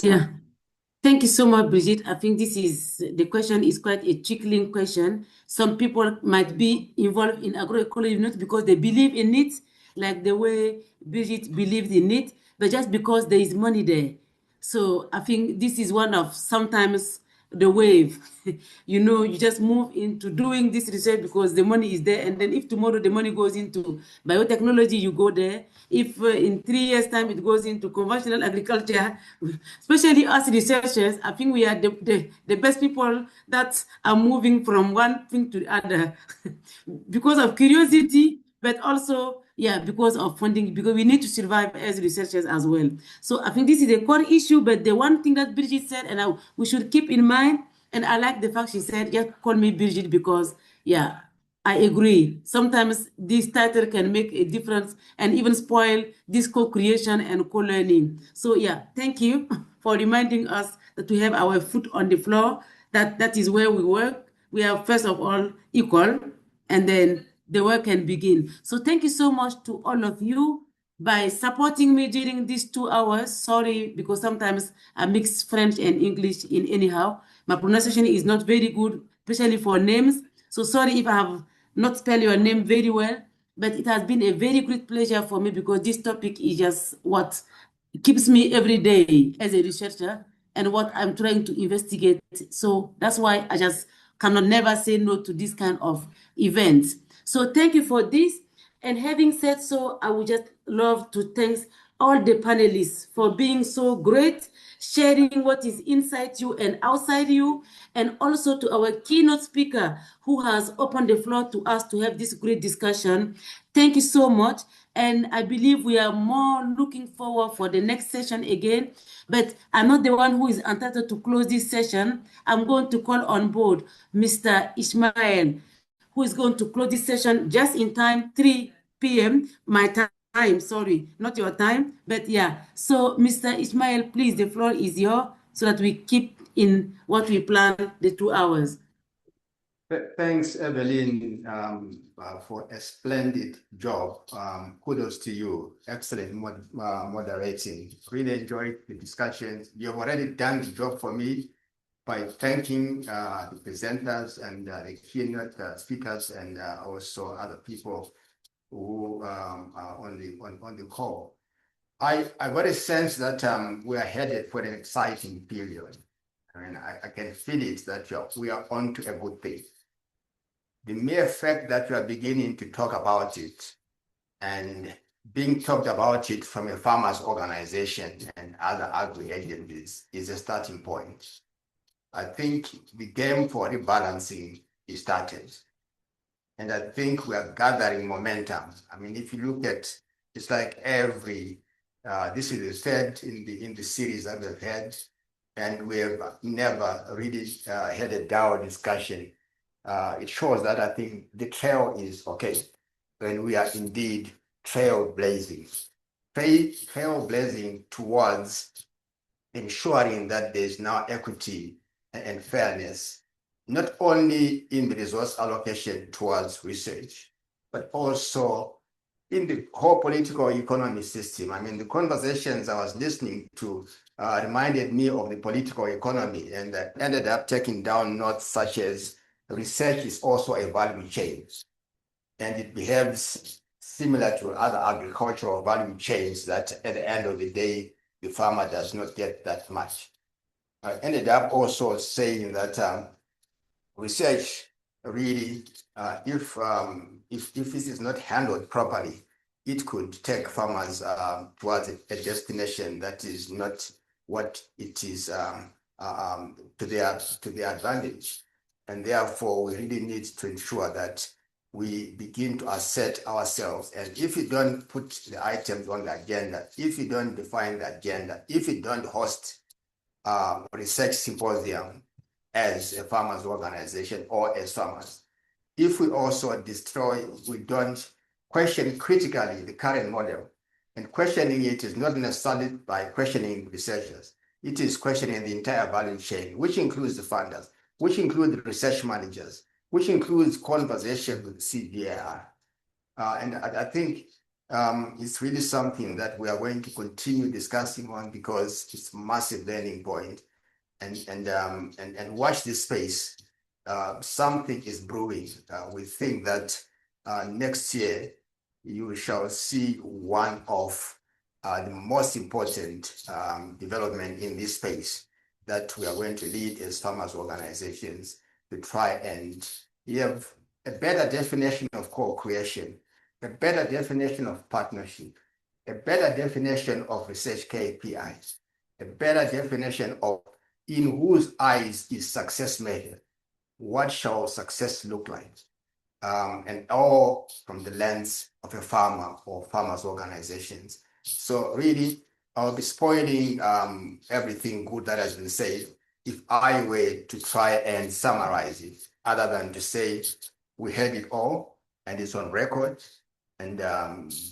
Thank you so much, Brigitte. I think the question is quite a trickling question. Some people might be involved in agroecology not because they believe in it, like the way Brigitte believed in it, but just because there is money there. So I think this is one of sometimes the wave. You just move into doing this research because the money is there. And then if tomorrow the money goes into biotechnology, you go there. If in 3 years' time it goes into conventional agriculture, especially us researchers, I think we are the best people that are moving from one thing to the other because of curiosity, but also because of funding, because we need to survive as researchers as well. So I think this is a core issue, but the one thing that Brigitte said, and we should keep in mind, and I like the fact she said, just call me Brigitte because, I agree. Sometimes this title can make a difference and even spoil this co-creation and co-learning. So thank you for reminding us that we have our foot on the floor, that is where we work. We are first of all equal, and then the work can begin. So thank you so much to all of you by supporting me during these 2 hours. Sorry, because sometimes I mix French and English in anyhow. My pronunciation is not very good, especially for names. So sorry if I have not spelled your name very well, but it has been a very great pleasure for me because this topic is just what keeps me every day as a researcher and what I'm trying to investigate. So that's why I just cannot never say no to this kind of events. So thank you for this. And having said so, I would just love to thank all the panelists for being so great, sharing what is inside you and outside you, and also to our keynote speaker who has opened the floor to us to have this great discussion. Thank you so much. And I believe we are more looking forward for the next session again, but I'm not the one who is entitled to close this session. I'm going to call on board Mr. Ismail, who is going to close this session just in time, 3 p.m. my time, sorry, not your time, but So Mr. Ismail, please, the floor is yours so that we keep in what we plan, the 2 hours. Thanks, Evelyn, for a splendid job. Kudos to you. Excellent moderating. Really enjoyed the discussions. You have already done the job for me by thanking the presenters and the keynote speakers and also other people who are on the call. I got a sense that we are headed for an exciting period. I mean, I can feel it that we are on to a good thing. The mere fact that we are beginning to talk about it and being talked about it from a farmers organization and other agri-agencies is a starting point. I think the game for rebalancing is started. And I think we are gathering momentum. I mean, if you look at, it's like this is the third in the series that we've had, and we have never really had a DAO discussion. It shows that I think the trail is okay, and we are indeed trailblazing towards ensuring that there's now equity and fairness, not only in the resource allocation towards research, but also in the whole political economy system. I mean, the conversations I was listening to reminded me of the political economy, and ended up taking down notes such as research is also a value chain, and it behaves similar to other agricultural value chains that at the end of the day, the farmer does not get that much. I ended up also saying that research really, if this is not handled properly, it could take farmers towards a destination that is not what it is to their advantage. And therefore, we really need to ensure that we begin to assert ourselves. And if you don't put the items on the agenda, if you don't define the agenda, if you don't host research symposium as a farmers organization or as farmers, if we also we don't question critically the current model, and questioning it is not necessarily by questioning researchers, it is questioning the entire value chain, which includes the funders, which includes the research managers, which includes conversation with CVAR. And I think it's really something that we are going to continue discussing on because it's a massive learning point. and watch this space. Something is brewing. We think that next year you shall see one of the most important development in this space that we are going to lead as farmers organizations to try and have a better definition of co-creation, a better definition of partnership, a better definition of research KPIs, a better definition of in whose eyes is success measured. What shall success look like? And all from the lens of a farmer or farmers organizations. So really, I'll be spoiling everything good that has been said if I were to try and summarize it, other than to say we heard it all and it's on record, and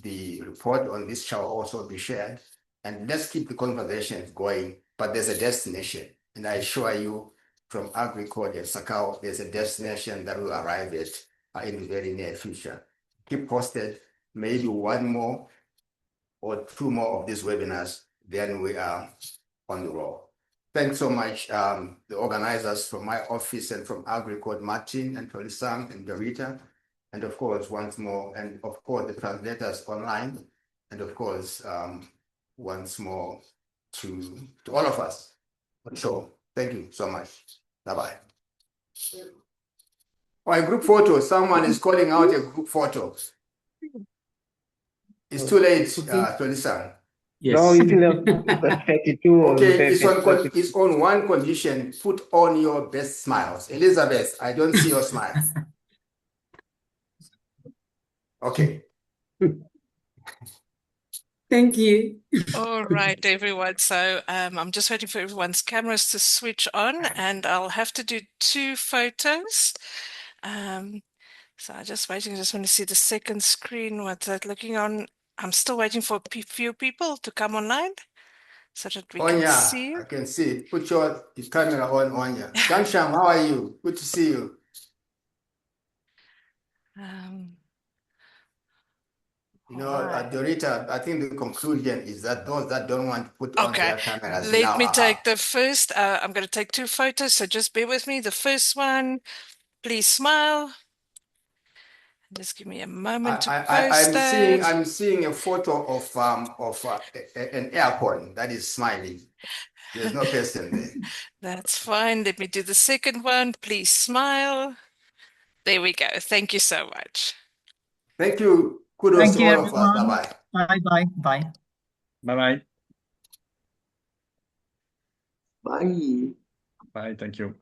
the report on this shall also be shared. And let's keep the conversations going, but there's a destination. And I assure you, from Agricole and Sakao, there's a destination that will arrive at in the very near future. Keep posted, maybe one more or two more of these webinars, then we are on the roll. Thanks so much, the organizers from my office and from Agricole, Martin and Tolisang and Dorita, and of course, once more, and of course, the translators online, and of course, once more to all of us. So thank you so much. Bye-bye. Oh, a group photo. Someone is calling out a group photo. It's too late, Tolisang. Yes. No, you still have 32. Okay, it's on one condition. Put on your best smiles. Elizabeth, I don't see your smile. Okay. Thank you. All right, everyone. So I'm just waiting for everyone's cameras to switch on, and I'll have to do 2 photos. So I'm just waiting. I just want to see the second screen. What's that looking on? I'm still waiting for a few people to come online so that we can see you. I can see it. Put your camera on, Onya. Gansham, how are you? Good to see you. Dorita, I think the conclusion is that those that don't want to put on their cameras Let now me take the first. I'm going to take 2 photos, so just bear with me. The first one, please smile. Just give me a moment to post that. I'm seeing a photo of an airport that is smiling. There's no person there. That's fine. Let me do the second one. Please smile. There we go. Thank you so much. Thank you. Kudos to all of us. Bye-bye. Bye-bye. Bye. Bye-bye. Bye. Bye. Thank you.